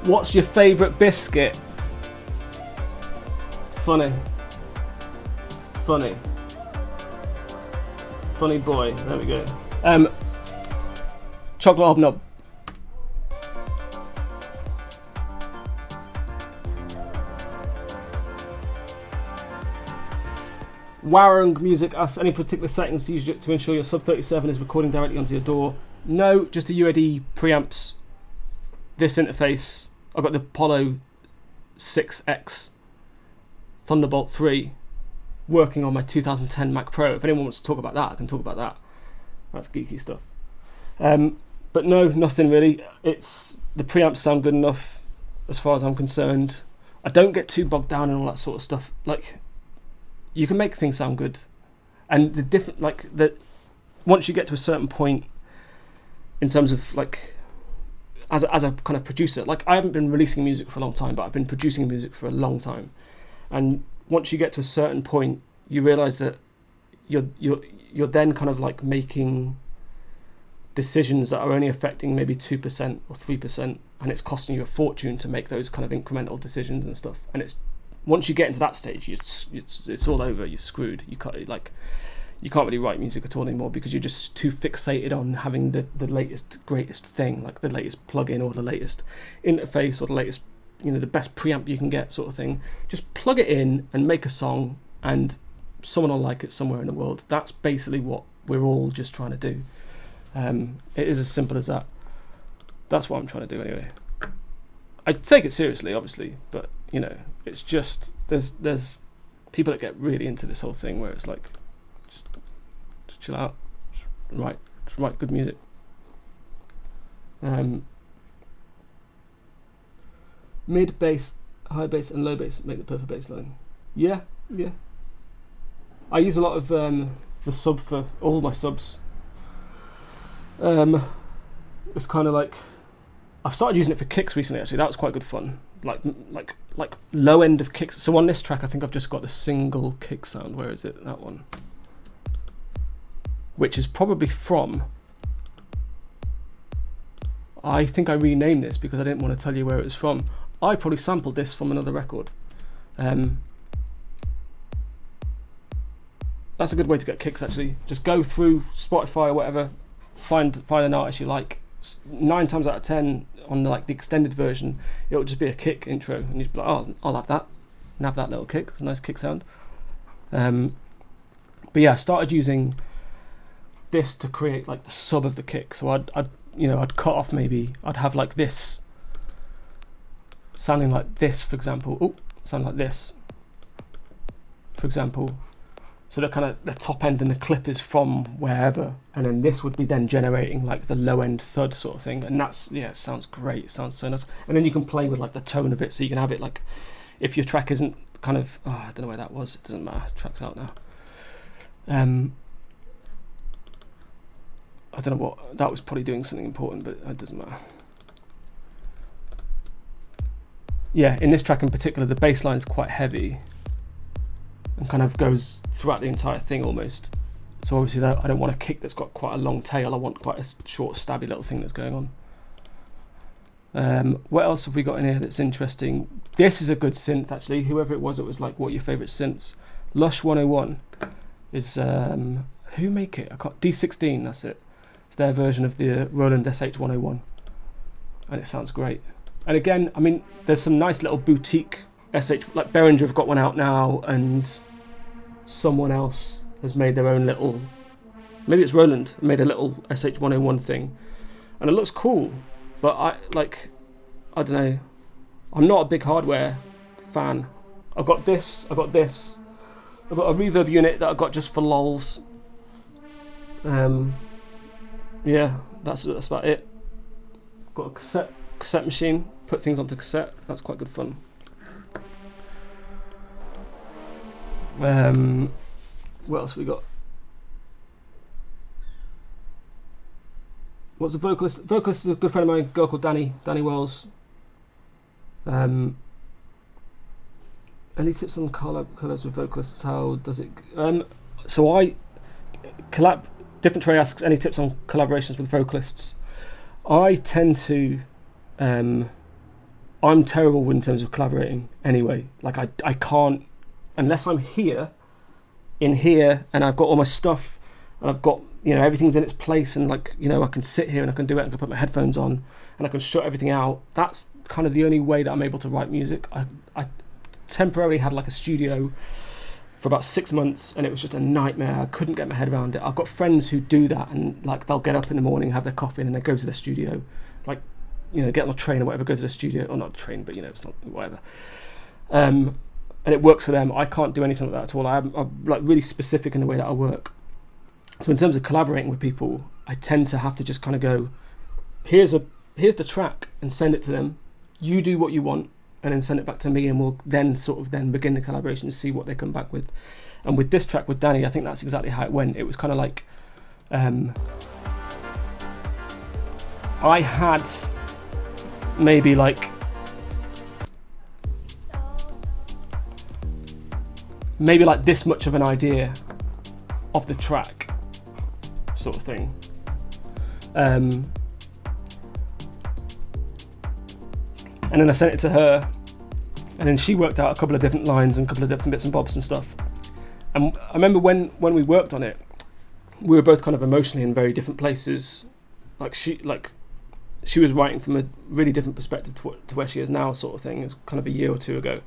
What's your favourite biscuit? Funny boy. There we go. Chocolate hobnob. Warung Music asks, any particular settings used to ensure your sub 37 is recording directly onto your DAW? No, just the UAD preamps. This interface. I've got the Apollo 6X Thunderbolt 3 working on my 2010 Mac Pro. If anyone wants to talk about that, I can talk about that. That's geeky stuff. But no, nothing really. It's the preamps sound good enough as far as I'm concerned. I don't get too bogged down in all that sort of stuff. Like, you can make things sound good, and the different once you get to a certain point in terms of like as a kind of producer, like I haven't been releasing music for a long time, but I've been producing music for a long time, and once you get to a certain point, you realize that you're then kind of like making decisions that are only affecting maybe 2% or 3%, and it's costing you a fortune to make those kind of incremental decisions and stuff. And it's once you get into that stage, it's all over. You're screwed. You can't really write music at all anymore because you're just too fixated on having the latest, greatest thing, like the latest plugin or the latest interface or the latest, the best preamp you can get, sort of thing. Just plug it in and make a song, and someone will like it somewhere in the world. That's basically what we're all just trying to do. It is as simple as that. That's what I'm trying to do anyway. I take it seriously, obviously, but it's just there's people that get really into this whole thing where it's like just chill out, just write good music. Mid bass, high bass, and low bass make the perfect bass line. Yeah. I use a lot of the sub for all my subs. It's kind of like I've started using it for kicks recently. Actually, that was quite good fun. Like low end of kicks. So on this track, I think I've just got a single kick sound. Where is it? That one, which is probably from. I think I renamed this because I didn't want to tell you where it was from. I probably sampled this from another record. That's a good way to get kicks, actually. Just go through Spotify or whatever, find an artist you like. 9 times out of 10 on the extended version, it'll just be a kick intro, and you'll be like, oh, I'll have that, and have that little kick. It's a nice kick sound. But yeah, I started using this to create like the sub of the kick. So I'd cut off, maybe I'd have like this sounding like this, for example. Sound like this, for example. So the kind of the top end and the clip is from wherever, and then this would be then generating like the low end thud sort of thing, and that's it sounds great. It sounds so nice, and then you can play with like the tone of it, so you can have it like if your track isn't kind of I don't know where that was. It doesn't matter. Track's out now. I don't know what that was. Probably doing something important, but it doesn't matter. Yeah, in this track in particular, the bass line is quite heavy and kind of goes throughout the entire thing almost. So obviously I don't want a kick that's got quite a long tail. I want quite a short, stabby little thing that's going on. What else have we got in here that's interesting? This is a good synth, actually. Whoever it was like, what are your favourite synths? Lush 101 is who make it? D16. That's it. It's their version of the Roland SH101, and it sounds great. And again, I mean, there's some nice little boutique SH, like Behringer have got one out now, and someone else has made their own little, maybe it's Roland, made a little SH101 thing, and it looks cool, but I don't know, I'm not a big hardware fan. I've got this, I've got a reverb unit that I got just for lols. Yeah, that's about it. Got a cassette machine, put things onto cassette, that's quite good fun. What else have we got? What's the vocalist? Vocalist is a good friend of mine, a girl called Danny Wells. Any tips on collabs with vocalists? How does it? So I collab. Different Trey asks any tips on collaborations with vocalists. I tend to. I'm terrible in terms of collaborating. Anyway, like I can't unless I'm in here, and I've got all my stuff, and I've got everything's in its place, and I can sit here and I can do it, and I can put my headphones on, and I can shut everything out. That's kind of the only way that I'm able to write music. I temporarily had like a studio for about 6 months, and it was just a nightmare. I couldn't get my head around it. I've got friends who do that, and like they'll get up in the morning, have their coffee, and then they go to their studio, like get on a train or whatever, go to the studio, or not a train, but it's not whatever. And it works for them. I can't do anything like that at all. I'm like really specific in the way that I work. So in terms of collaborating with people, I tend to have to just kind of go, here's the track, and send it to them. You do what you want, and then send it back to me, and we'll then begin the collaboration and see what they come back with. And with this track with Danny, I think that's exactly how it went. It was kind of like, I had maybe like this much of an idea of the track, sort of thing. And then I sent it to her, and then she worked out a couple of different lines and a couple of different bits and bobs and stuff. And I remember when we worked on it, we were both kind of emotionally in very different places. She was writing from a really different perspective to where she is now, sort of thing. It was kind of a year or two ago.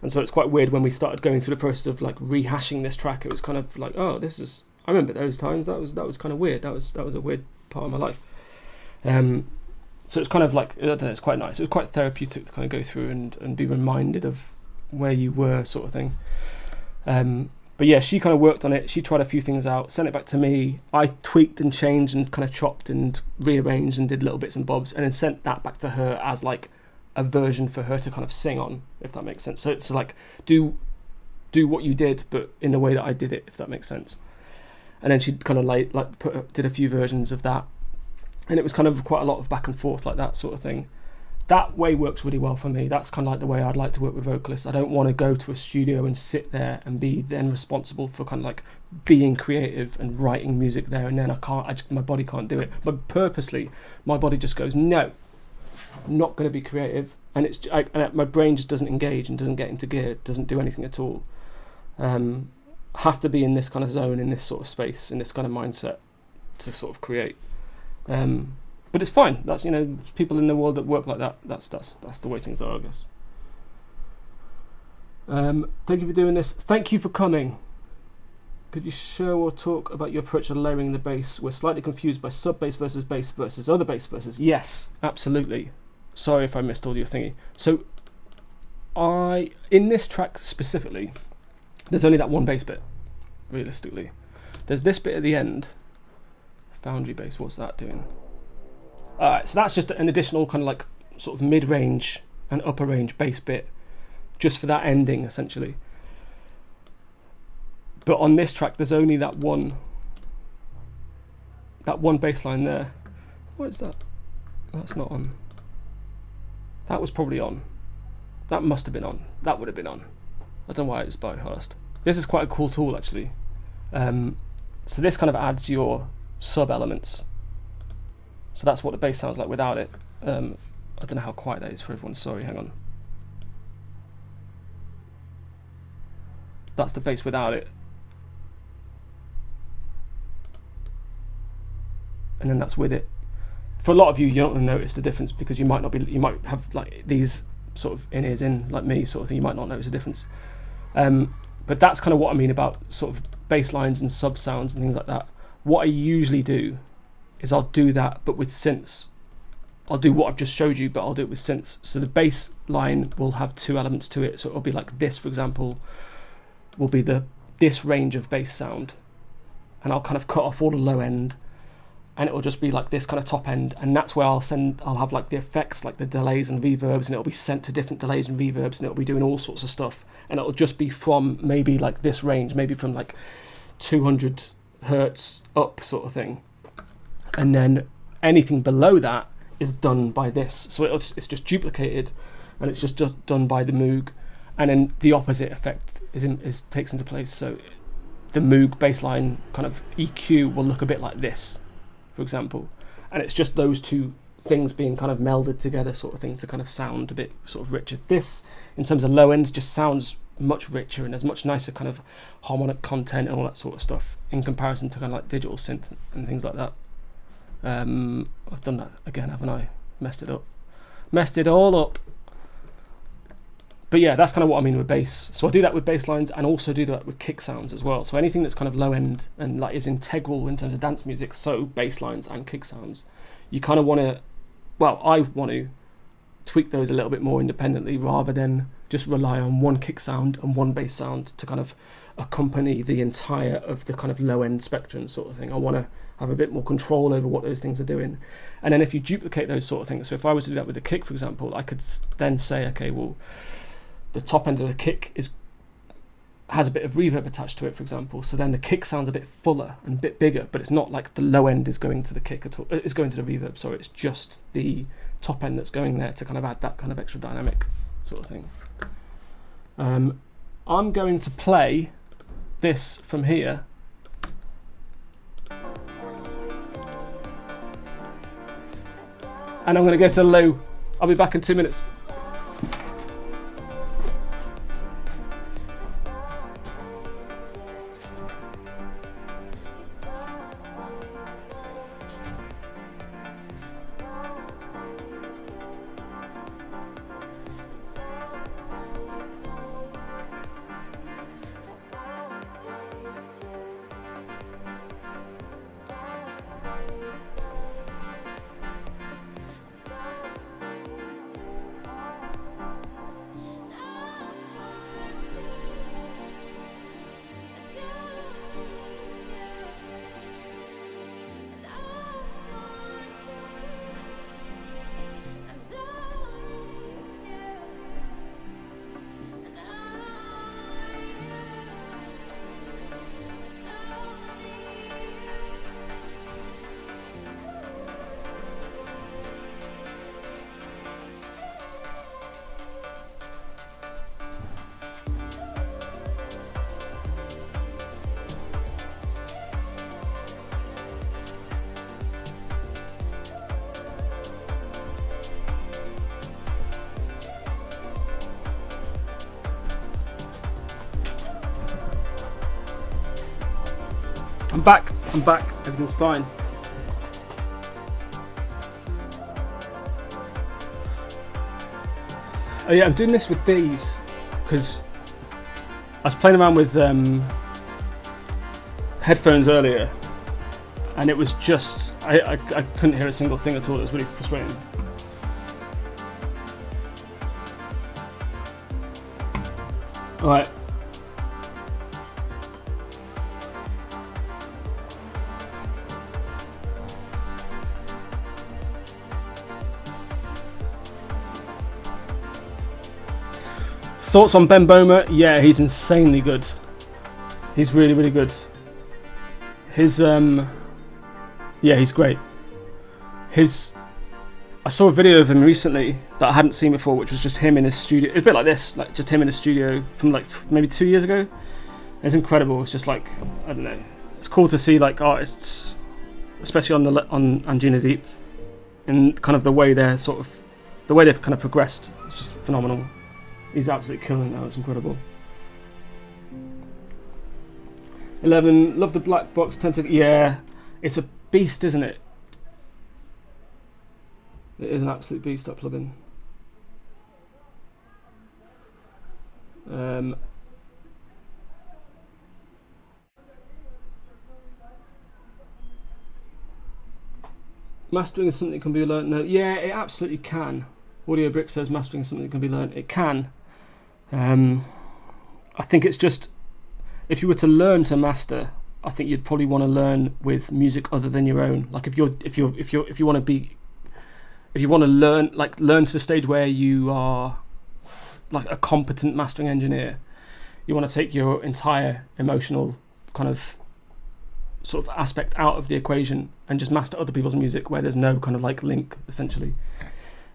And so it's quite weird when we started going through the process of like rehashing this track. It was kind of like, oh, I remember those times. That was kind of weird. That was a weird part of my life. So it's kind of like, I don't know, it's quite nice. It was quite therapeutic to kind of go through and be reminded of where you were, sort of thing. But yeah, she kind of worked on it. She tried a few things out, sent it back to me. I tweaked and changed and kind of chopped and rearranged and did little bits and bobs, and then sent that back to her as like a version for her to kind of sing on, if that makes sense. So it's like, do what you did, but in the way that I did it, if that makes sense. And then she kind of did a few versions of that, and it was kind of quite a lot of back and forth like that, sort of thing. That way works really well for me. That's kind of like the way I'd like to work with vocalists. I don't want to go to a studio and sit there and be then responsible for kind of like being creative and writing music there, and then my body can't do it. But purposely, my body just goes, no, I'm not going to be creative, and my brain just doesn't engage and doesn't get into gear, doesn't do anything at all. Have to be in this kind of zone, in this sort of space, in this kind of mindset to sort of create. But it's fine. That's, people in the world that work like that. That's the way things are, I guess. Thank you for doing this. Thank you for coming. Could you show or talk about your approach to layering the bass? We're slightly confused by sub bass versus other bass versus. Yes, absolutely. Sorry if I missed all your thingy. So, in this track specifically, there's only that one bass bit. Realistically, there's this bit at the end. Foundry bass. What's that doing? Alright, so that's just an additional kind of like sort of mid-range and upper range bass bit just for that ending, essentially. But on this track, there's only that one bass line there. What is that? That's not on. That was probably on. That must have been on. That would have been on. I don't know why it's bypassed. This is quite a cool tool, actually. So this kind of adds your sub-elements. So that's what the bass sounds like without it. I don't know how quiet that is for everyone. Sorry, hang on. That's the bass without it. And then that's with it. For a lot of you, you're not going to notice the difference because you might have like these sort of in-ears in, like me, sort of thing. You might not notice the difference. But that's kind of what I mean about sort of bass lines and sub sounds and things like that. What I usually do is I'll do that, but with synths. I'll do what I've just showed you, but I'll do it with synths. So the bass line will have two elements to it. So it'll be like this, for example, will be this range of bass sound. And I'll kind of cut off all the low end, and it will just be like this kind of top end. And that's where I'll have like the effects, like the delays and reverbs, and it'll be sent to different delays and reverbs, and it'll be doing all sorts of stuff. And it'll just be from maybe like this range, maybe from like 200 hertz up, sort of thing. And then anything below that is done by this. So it's just duplicated, and it's just done by the Moog. And then the opposite effect takes into place. So the Moog bassline kind of EQ will look a bit like this, for example. And it's just those two things being kind of melded together, sort of thing, to kind of sound a bit sort of richer. This, in terms of low ends, just sounds much richer, and there's much nicer kind of harmonic content and all that sort of stuff in comparison to kind of like digital synth and things like that. I've done that again, haven't I? Messed it all up. But yeah, that's kind of what I mean with bass. So I do that with bass lines, and also do that with kick sounds as well. So anything that's kind of low end and like is integral in terms of dance music, so bass lines and kick sounds, you kind of want to, well, I want to tweak those a little bit more independently rather than just rely on one kick sound and one bass sound to kind of accompany the entire of the kind of low end spectrum sort of thing. I want to have a bit more control over what those things are doing. And then if you duplicate those sort of things, so if I was to do that with the kick, for example, I could then say, okay, well, the top end of the kick has a bit of reverb attached to it, for example, so then the kick sounds a bit fuller and a bit bigger, but it's not like the low end is going to the kick at all, it's going to the reverb, sorry, it's just the top end that's going there to kind of add that kind of extra dynamic sort of thing. I'm going to play this from here. And I'm going to go to low. I'll be back in 2 minutes. I'm back, everything's fine. Oh yeah, I'm doing this with these because I was playing around with headphones earlier and it was just, I couldn't hear a single thing at all. It was really frustrating. Alright. Thoughts on Ben Böhmer? Yeah, he's insanely good. He's really, really good. His, yeah, he's great. I saw a video of him recently that I hadn't seen before, which was just him in his studio. It's a bit like this, like just him in his studio from like maybe 2 years ago. It's incredible. It's just like, I don't know. It's cool to see like artists, especially on Anjunadeep, and kind of the way they've kind of progressed. It's just phenomenal. He's absolutely killing it now, it's incredible. 11, love the black box, yeah, it's a beast, isn't it? It is an absolute beast, that plugin. Mastering is something that can be learnt. No, yeah, it absolutely can. Audio Brick says mastering is something that can be learnt. It can. I think it's just, if you were to learn to master, I think you'd probably want to learn with music other than your own. Like if you want to learn to the stage where you are like a competent mastering engineer, you want to take your entire emotional kind of sort of aspect out of the equation and just master other people's music where there's no kind of like link, essentially.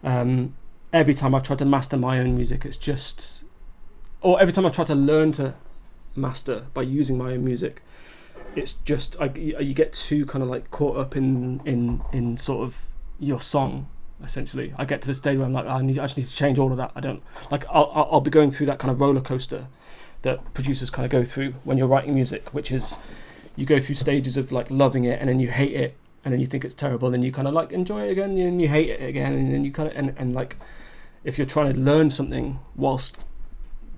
Every time I've tried to master my own music, it's just, or every time I've tried to learn to master by using my own music, it's just you get too kind of like caught up in sort of your song. Essentially, I get to the stage where I'm like, I just need to change all of that. I don't like. I'll be going through that kind of roller coaster that producers kind of go through when you're writing music, which is you go through stages of like loving it and then you hate it and then you think it's terrible and then you kind of like enjoy it again and you hate it again and then you kind of and like if you're trying to learn something whilst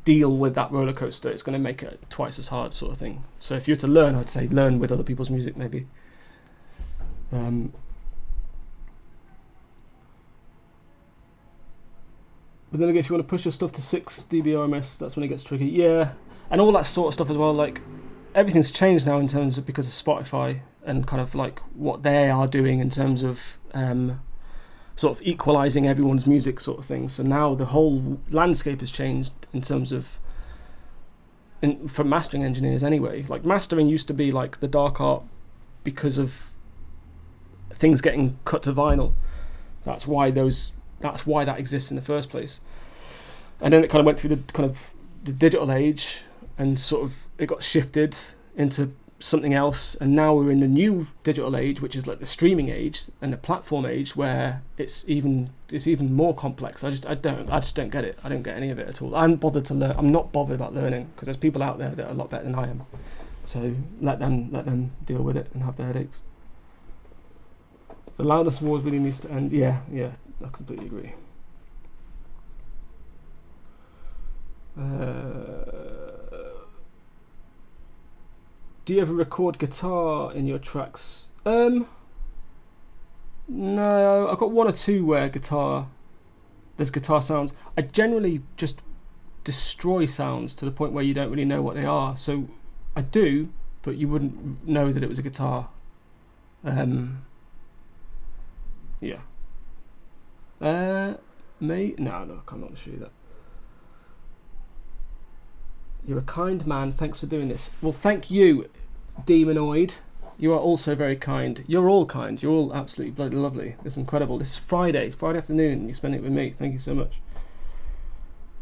deal with that roller coaster, it's going to make it twice as hard, sort of thing. So if you're to learn, I'd say learn with other people's music, maybe. But then again, if you want to push your stuff to 6 dB RMS, that's when it gets tricky. Yeah, and all that sort of stuff as well. Like, everything's changed now in terms of because of Spotify and kind of like what they are doing in terms of sort of equalizing everyone's music sort of thing. So now the whole landscape has changed in terms of for mastering engineers anyway. Like, mastering used to be like the dark art because of things getting cut to vinyl. That's why that exists in the first place. And then it kind of went through the kind of the digital age, and sort of it got shifted into something else, and now we're in the new digital age, which is like the streaming age and the platform age, where it's even more complex. I just don't get it. I don't get any of it at all. I'm bothered to learn. I'm not bothered about learning, because there's people out there that are a lot better than I am. So let them deal with it and have their headaches. The loudness wars really needs to end. Yeah, I completely agree. Do you ever record guitar in your tracks? No, I've got one or two where there's guitar sounds. I generally just destroy sounds to the point where you don't really know what they are. So I do, but you wouldn't know that it was a guitar. Yeah. Me? No, I'm not sure that. You're a kind man. Thanks for doing this. Well, thank you, Demonoid. You are also very kind. You're all kind. You're all absolutely bloody lovely. It's incredible. This is Friday afternoon. You spend it with me. Thank you so much.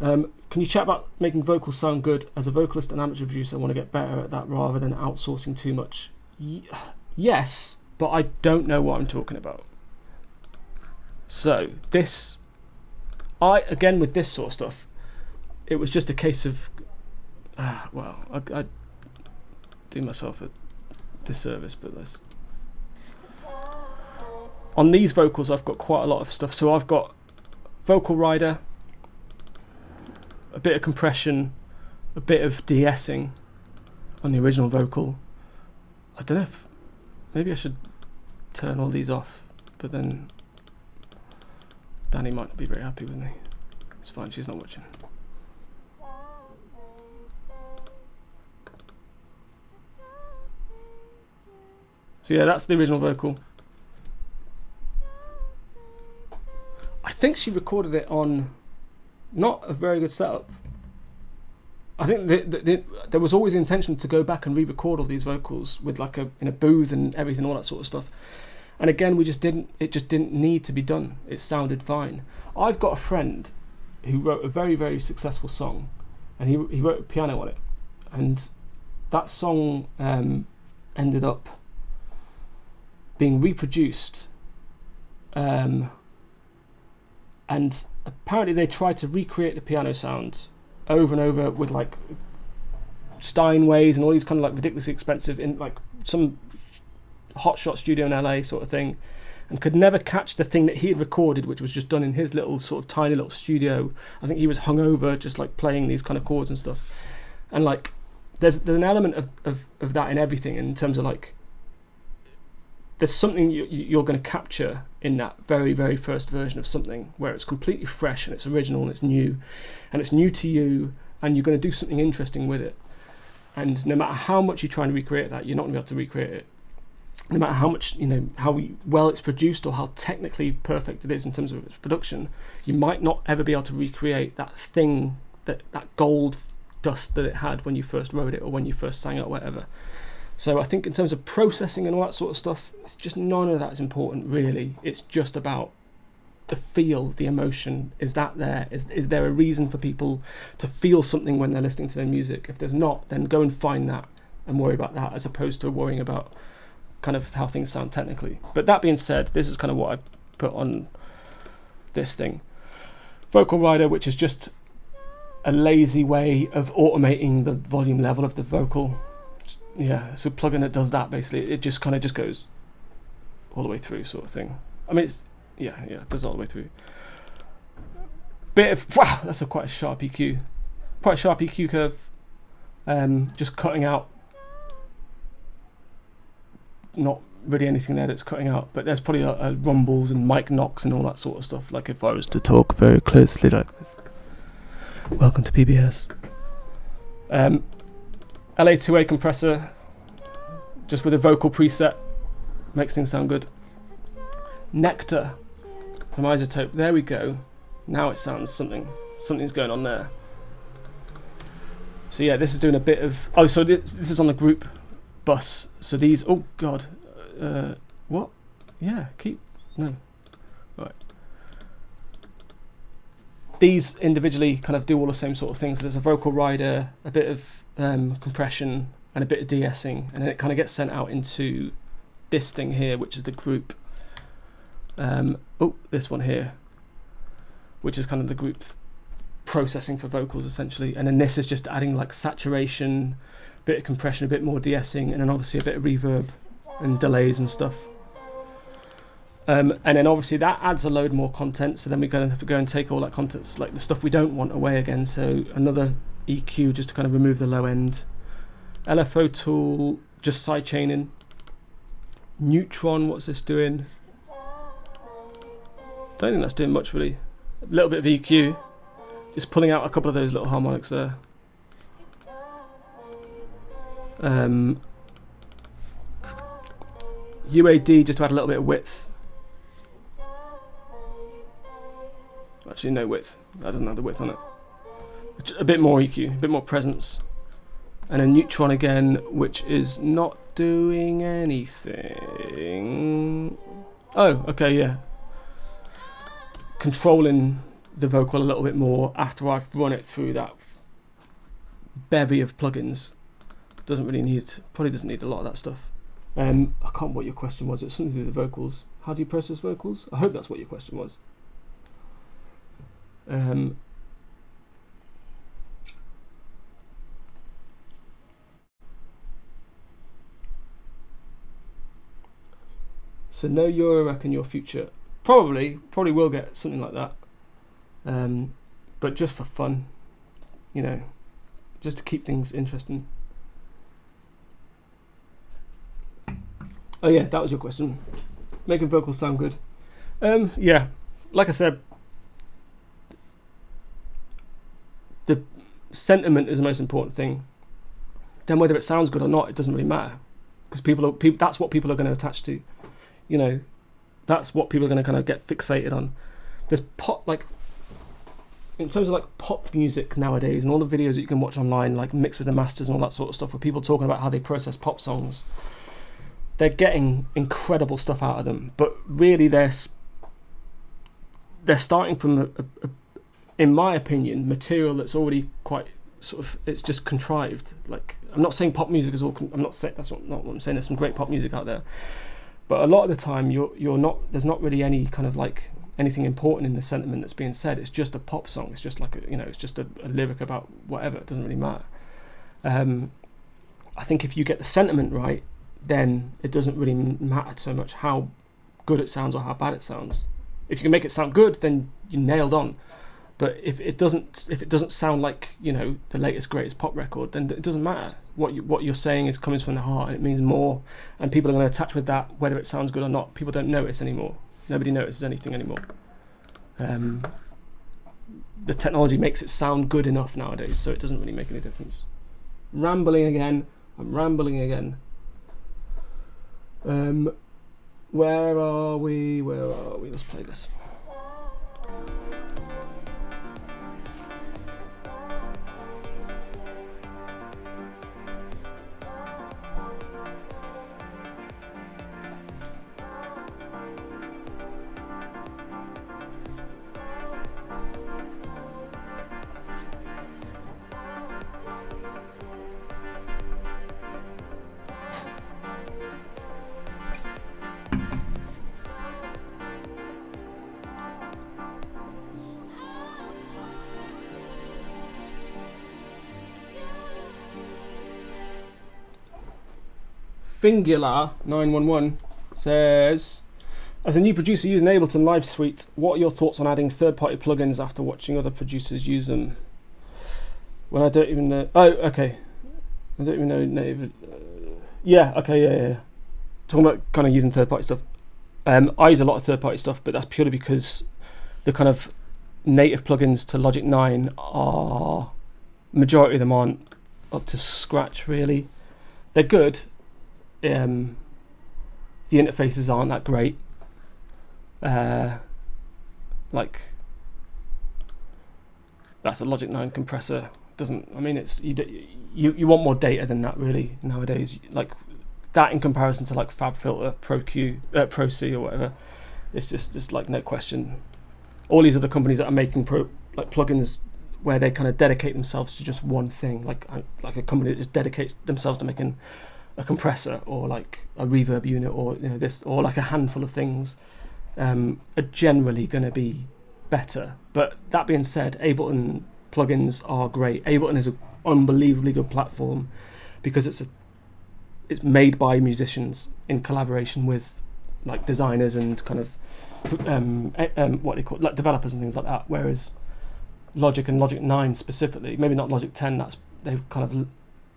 Can you chat about making vocals sound good? As a vocalist and amateur producer, I want to get better at that rather than outsourcing too much. Yes, but I don't know what I'm talking about. So again with this sort of stuff, it was just a case of, I do myself a disservice, but on these vocals I've got quite a lot of stuff. So I've got vocal rider, a bit of compression, a bit of de-essing on the original vocal. I don't know if maybe I should turn all these off, but then Danny might not be very happy with me. It's fine, she's not watching. So yeah, that's the original vocal. I think she recorded it on not a very good setup. I think there was always the intention to go back and re-record all these vocals with like in a booth and everything, all that sort of stuff. And again, it just didn't need to be done. It sounded fine. I've got a friend who wrote a very, very successful song, and he wrote a piano on it. And that song ended up being reproduced. And apparently they tried to recreate the piano sound over and over with like Steinways and all these kind of like ridiculously expensive in like some hotshot studio in LA sort of thing, and could never catch the thing that he had recorded, which was just done in his little sort of tiny little studio. I think he was hungover, just like playing these kind of chords and stuff. And like there's an element of that in everything, in terms of like there's something you're going to capture in that very, very first version of something where it's completely fresh and it's original and it's new to you, and you're going to do something interesting with it. And no matter how much you try and recreate that, you're not going to be able to recreate it. No matter how much, how well it's produced or how technically perfect it is in terms of its production, you might not ever be able to recreate that thing, that gold dust that it had when you first wrote it or when you first sang it or whatever. So I think in terms of processing and all that sort of stuff, it's just none of that is important really. It's just about the feel, the emotion. Is that there? Is there a reason for people to feel something when they're listening to their music? If there's not, then go and find that and worry about that, as opposed to worrying about kind of how things sound technically. But that being said, this is kind of what I put on this thing. Vocal rider, which is just a lazy way of automating the volume level of the vocal. Yeah, so plugin that does that basically. It just kind of just goes all the way through, sort of thing. I mean, it does all the way through. Bit of that's quite a sharp EQ, curve. Just cutting out not really anything there that's cutting out, but there's probably rumbles and mic knocks and all that sort of stuff. Like if I was to talk very closely like this. Welcome to PBS. LA2A compressor, just with a vocal preset, makes things sound good. Nectar from Isotope. There we go. Now it sounds something's going on there. So yeah, this is doing a bit of. Oh, so this is on the group bus. So these. Oh God. What? Yeah. No. All right. These individually kind of do all the same sort of things. There's a vocal rider, a bit of compression, and a bit of de-essing, and then it kind of gets sent out into this thing here, which is the group. This one here, which is kind of the group processing for vocals essentially, and then this is just adding like saturation, a bit of compression, a bit more de-essing, and then obviously a bit of reverb and delays and stuff. And then obviously that adds a load more content, so then we're going to have to go and take all that content, like the stuff we don't want, away again. So another EQ just to kind of remove the low end. LFO tool, just sidechaining. Neutron, what's this doing? Don't think that's doing much really. A little bit of EQ, just pulling out a couple of those little harmonics there. UAD just to add a little bit of width. Actually, no width. That doesn't have the width on it. A bit more EQ, a bit more presence. And a neutron again, which is not doing anything. Oh, okay, yeah. Controlling the vocal a little bit more after I've run it through that bevy of plugins. Probably doesn't need a lot of that stuff. I can't remember what your question was. It's something to do with the vocals. How do you process vocals? I hope that's what your question was. So no Eurorack in your future. Probably will get something like that. But just for fun, you know, just to keep things interesting. Oh yeah, that was your question. Making vocals sound good. Yeah, like I said, the sentiment is the most important thing. Then whether it sounds good or not, it doesn't really matter, because people that's what people are going to attach to. You know, that's what people are going to kind of get fixated on. There's pop, like, in terms of like pop music nowadays, and all the videos that you can watch online, like mixed with the masters and all that sort of stuff, where people talking about how they process pop songs. They're getting incredible stuff out of them, but really they're starting from in my opinion, material that's already quite sort of, it's just contrived. Like, I'm not saying pop music is all. I'm not saying that's not what I'm saying. There's some great pop music out there, but a lot of the time you're not. There's not really any kind of like anything important in the sentiment that's being said. It's just a pop song. It's just like it's just a lyric about whatever. It doesn't really matter. I think if you get the sentiment right, then it doesn't really matter so much how good it sounds or how bad it sounds. If you can make it sound good, then you nailed on. But if it doesn't sound like the latest greatest pop record, then it doesn't matter. What you're saying is coming from the heart, and it means more. And people are going to attach with that, whether it sounds good or not. People don't notice anymore. Nobody notices anything anymore. The technology makes it sound good enough nowadays, so it doesn't really make any difference. Rambling again. I'm rambling again. Where are we? Let's play this. Fingular 911 says, as a new producer using Ableton Live Suite, what are your thoughts on adding third-party plugins after watching other producers use them? When I don't even know. Oh, okay. I don't even know native. Yeah. Okay. Yeah. talking about kind of using third-party stuff. I use a lot of third-party stuff, but that's purely because the kind of native plugins to Logic 9 are, majority of them aren't up to scratch really. They're good. The interfaces aren't that great. Like that's a Logic 9 compressor. Doesn't, I mean, it's you want more data than that really nowadays. Like that in comparison to like FabFilter, Pro C or whatever, it's just like no question. All these other companies that are making plugins where they kind of dedicate themselves to just one thing, like a company that just dedicates themselves to making a compressor or like a reverb unit or this or like a handful of things, are generally going to be better. But that being said, Ableton plugins are great. Ableton is an unbelievably good platform because it's made by musicians in collaboration with like designers and kind of what they call like developers and things like that. Whereas Logic and Logic 9 specifically, maybe not Logic 10, that's they've kind of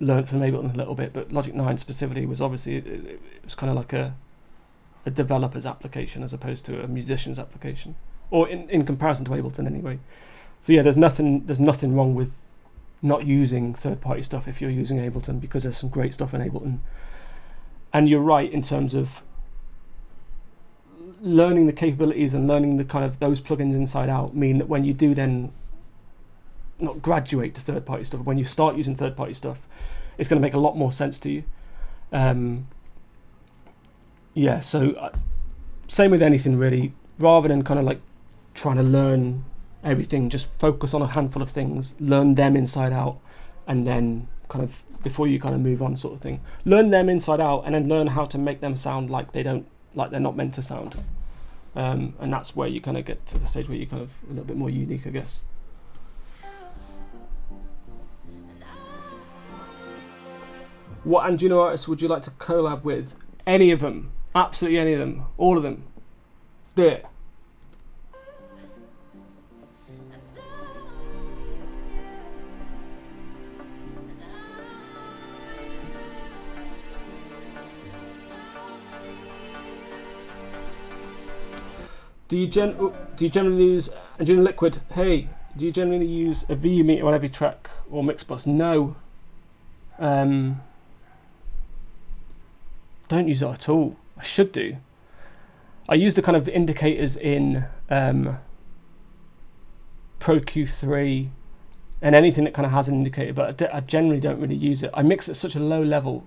learned from Ableton a little bit, but Logic 9 specifically was obviously it was kind of like a developer's application as opposed to a musician's application, or in comparison to Ableton anyway. So yeah, there's nothing wrong with not using third-party stuff if you're using Ableton, because there's some great stuff in Ableton. And you're right in terms of learning the capabilities and learning the kind of those plugins inside out mean that when you do then not graduate to third-party stuff, when you start using third-party stuff, it's going to make a lot more sense to you. Yeah, so same with anything really. Rather than kind of like trying to learn everything, just focus on a handful of things, learn them inside out, and then kind of before you kind of move on, sort of thing. Learn them inside out, and then learn how to make them sound like they're not meant to sound. And that's where you kind of get to the stage where you're kind of a little bit more unique, I guess. What Anjunadeep artists would you like to collab with? Any of them. Absolutely any of them. All of them. Let's do it. Do you generally use Anjunadeep Liquid? Hey, do you generally use a VU meter on every track or mix bus? No. Don't use it at all. I should do. I use the kind of indicators in Pro Q3 and anything that kind of has an indicator, but I generally don't really use it. I mix at such a low level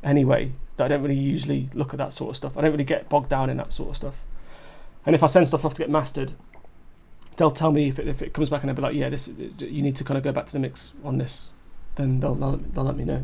anyway that I don't really usually look at that sort of stuff. I don't really get bogged down in that sort of stuff. And if I send stuff off to get mastered, they'll tell me if it comes back and they'll be like, yeah, this you need to kind of go back to the mix on this. Then they'll let me know.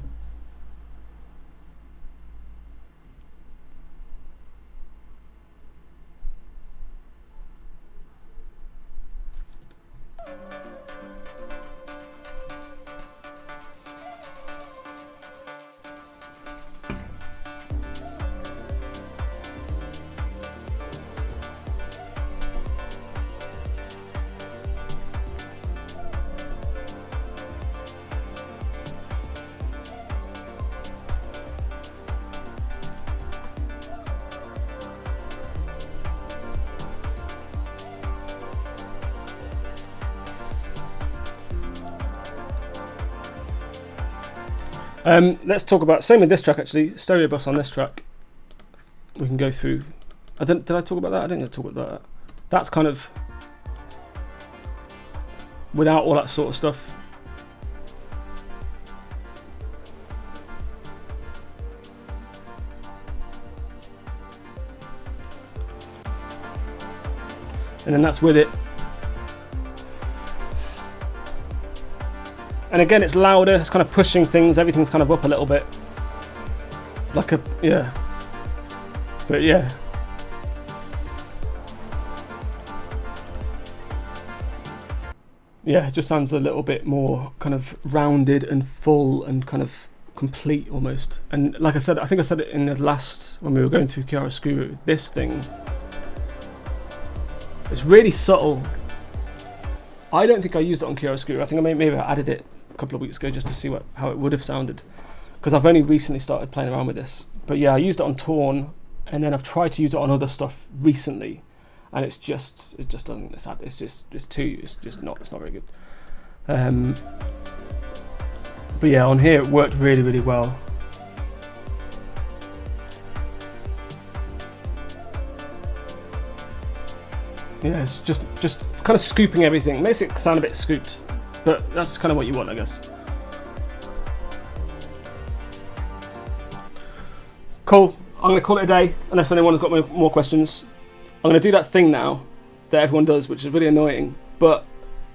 Let's talk about, same with this track actually, stereo bus on this track. We can go through, did I talk about that? I didn't talk about that. That's kind of without all that sort of stuff. And then that's with it. And again, it's louder, it's kind of pushing things, everything's kind of up a little bit. Like a, yeah. But yeah. Yeah, it just sounds a little bit more kind of rounded and full and kind of complete almost. And like I said, I think I said it in the last, when we were going through Chiaroscuro, this thing, it's really subtle. I don't think I used it on Chiaroscuro. I think maybe I added it a couple of weeks ago just to see how it would have sounded. because I've only recently started playing around with this. But yeah, I used it on Torn, and then I've tried to use it on other stuff recently, and it just doesn't. It's not very good. But yeah, on here it worked really well. Yeah, it's just kind of scooping everything. Makes it sound a bit scooped, but that's kind of what you want, I guess. Cool. I'm going to call it a day, unless anyone's got more questions. I'm going to do that thing now that everyone does, which is really annoying, but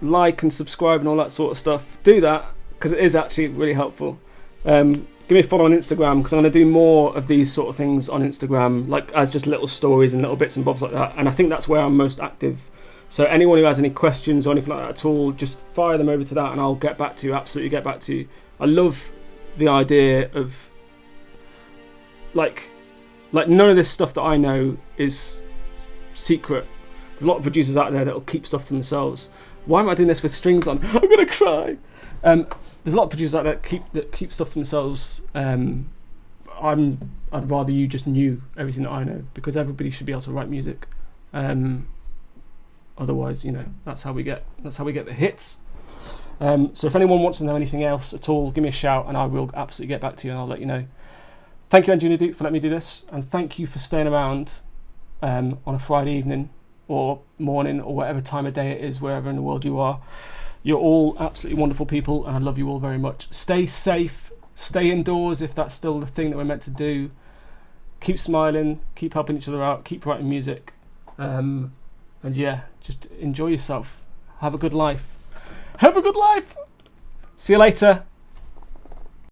like and subscribe and all that sort of stuff. Do that, because it is actually really helpful. Give me a follow on Instagram, because I'm going to do more of these sort of things on Instagram, like as just little stories and little bits and bobs like that. And I think that's where I'm most active. So anyone who has any questions or anything like that at all, just fire them over to that and I'll get back to you, absolutely get back to you. I love the idea of, like none of this stuff that I know is secret. There's a lot of producers out there that will keep stuff to themselves. Why am I doing this with strings on? I'm going to cry. There's a lot of producers out there that keep stuff to themselves. I'd rather you just knew everything that I know, because everybody should be able to write music. Otherwise, that's how we get the hits. So if anyone wants to know anything else at all, give me a shout and I will absolutely get back to you and I'll let you know. Thank you, Anjunadeep, for letting me do this, and thank you for staying around on a Friday evening or morning or whatever time of day it is, wherever in the world you are. You're all absolutely wonderful people, and I love you all very much. Stay safe, stay indoors if that's still the thing that we're meant to do. Keep smiling, keep helping each other out, keep writing music. And yeah, just enjoy yourself. Have a good life. Have a good life! See you later.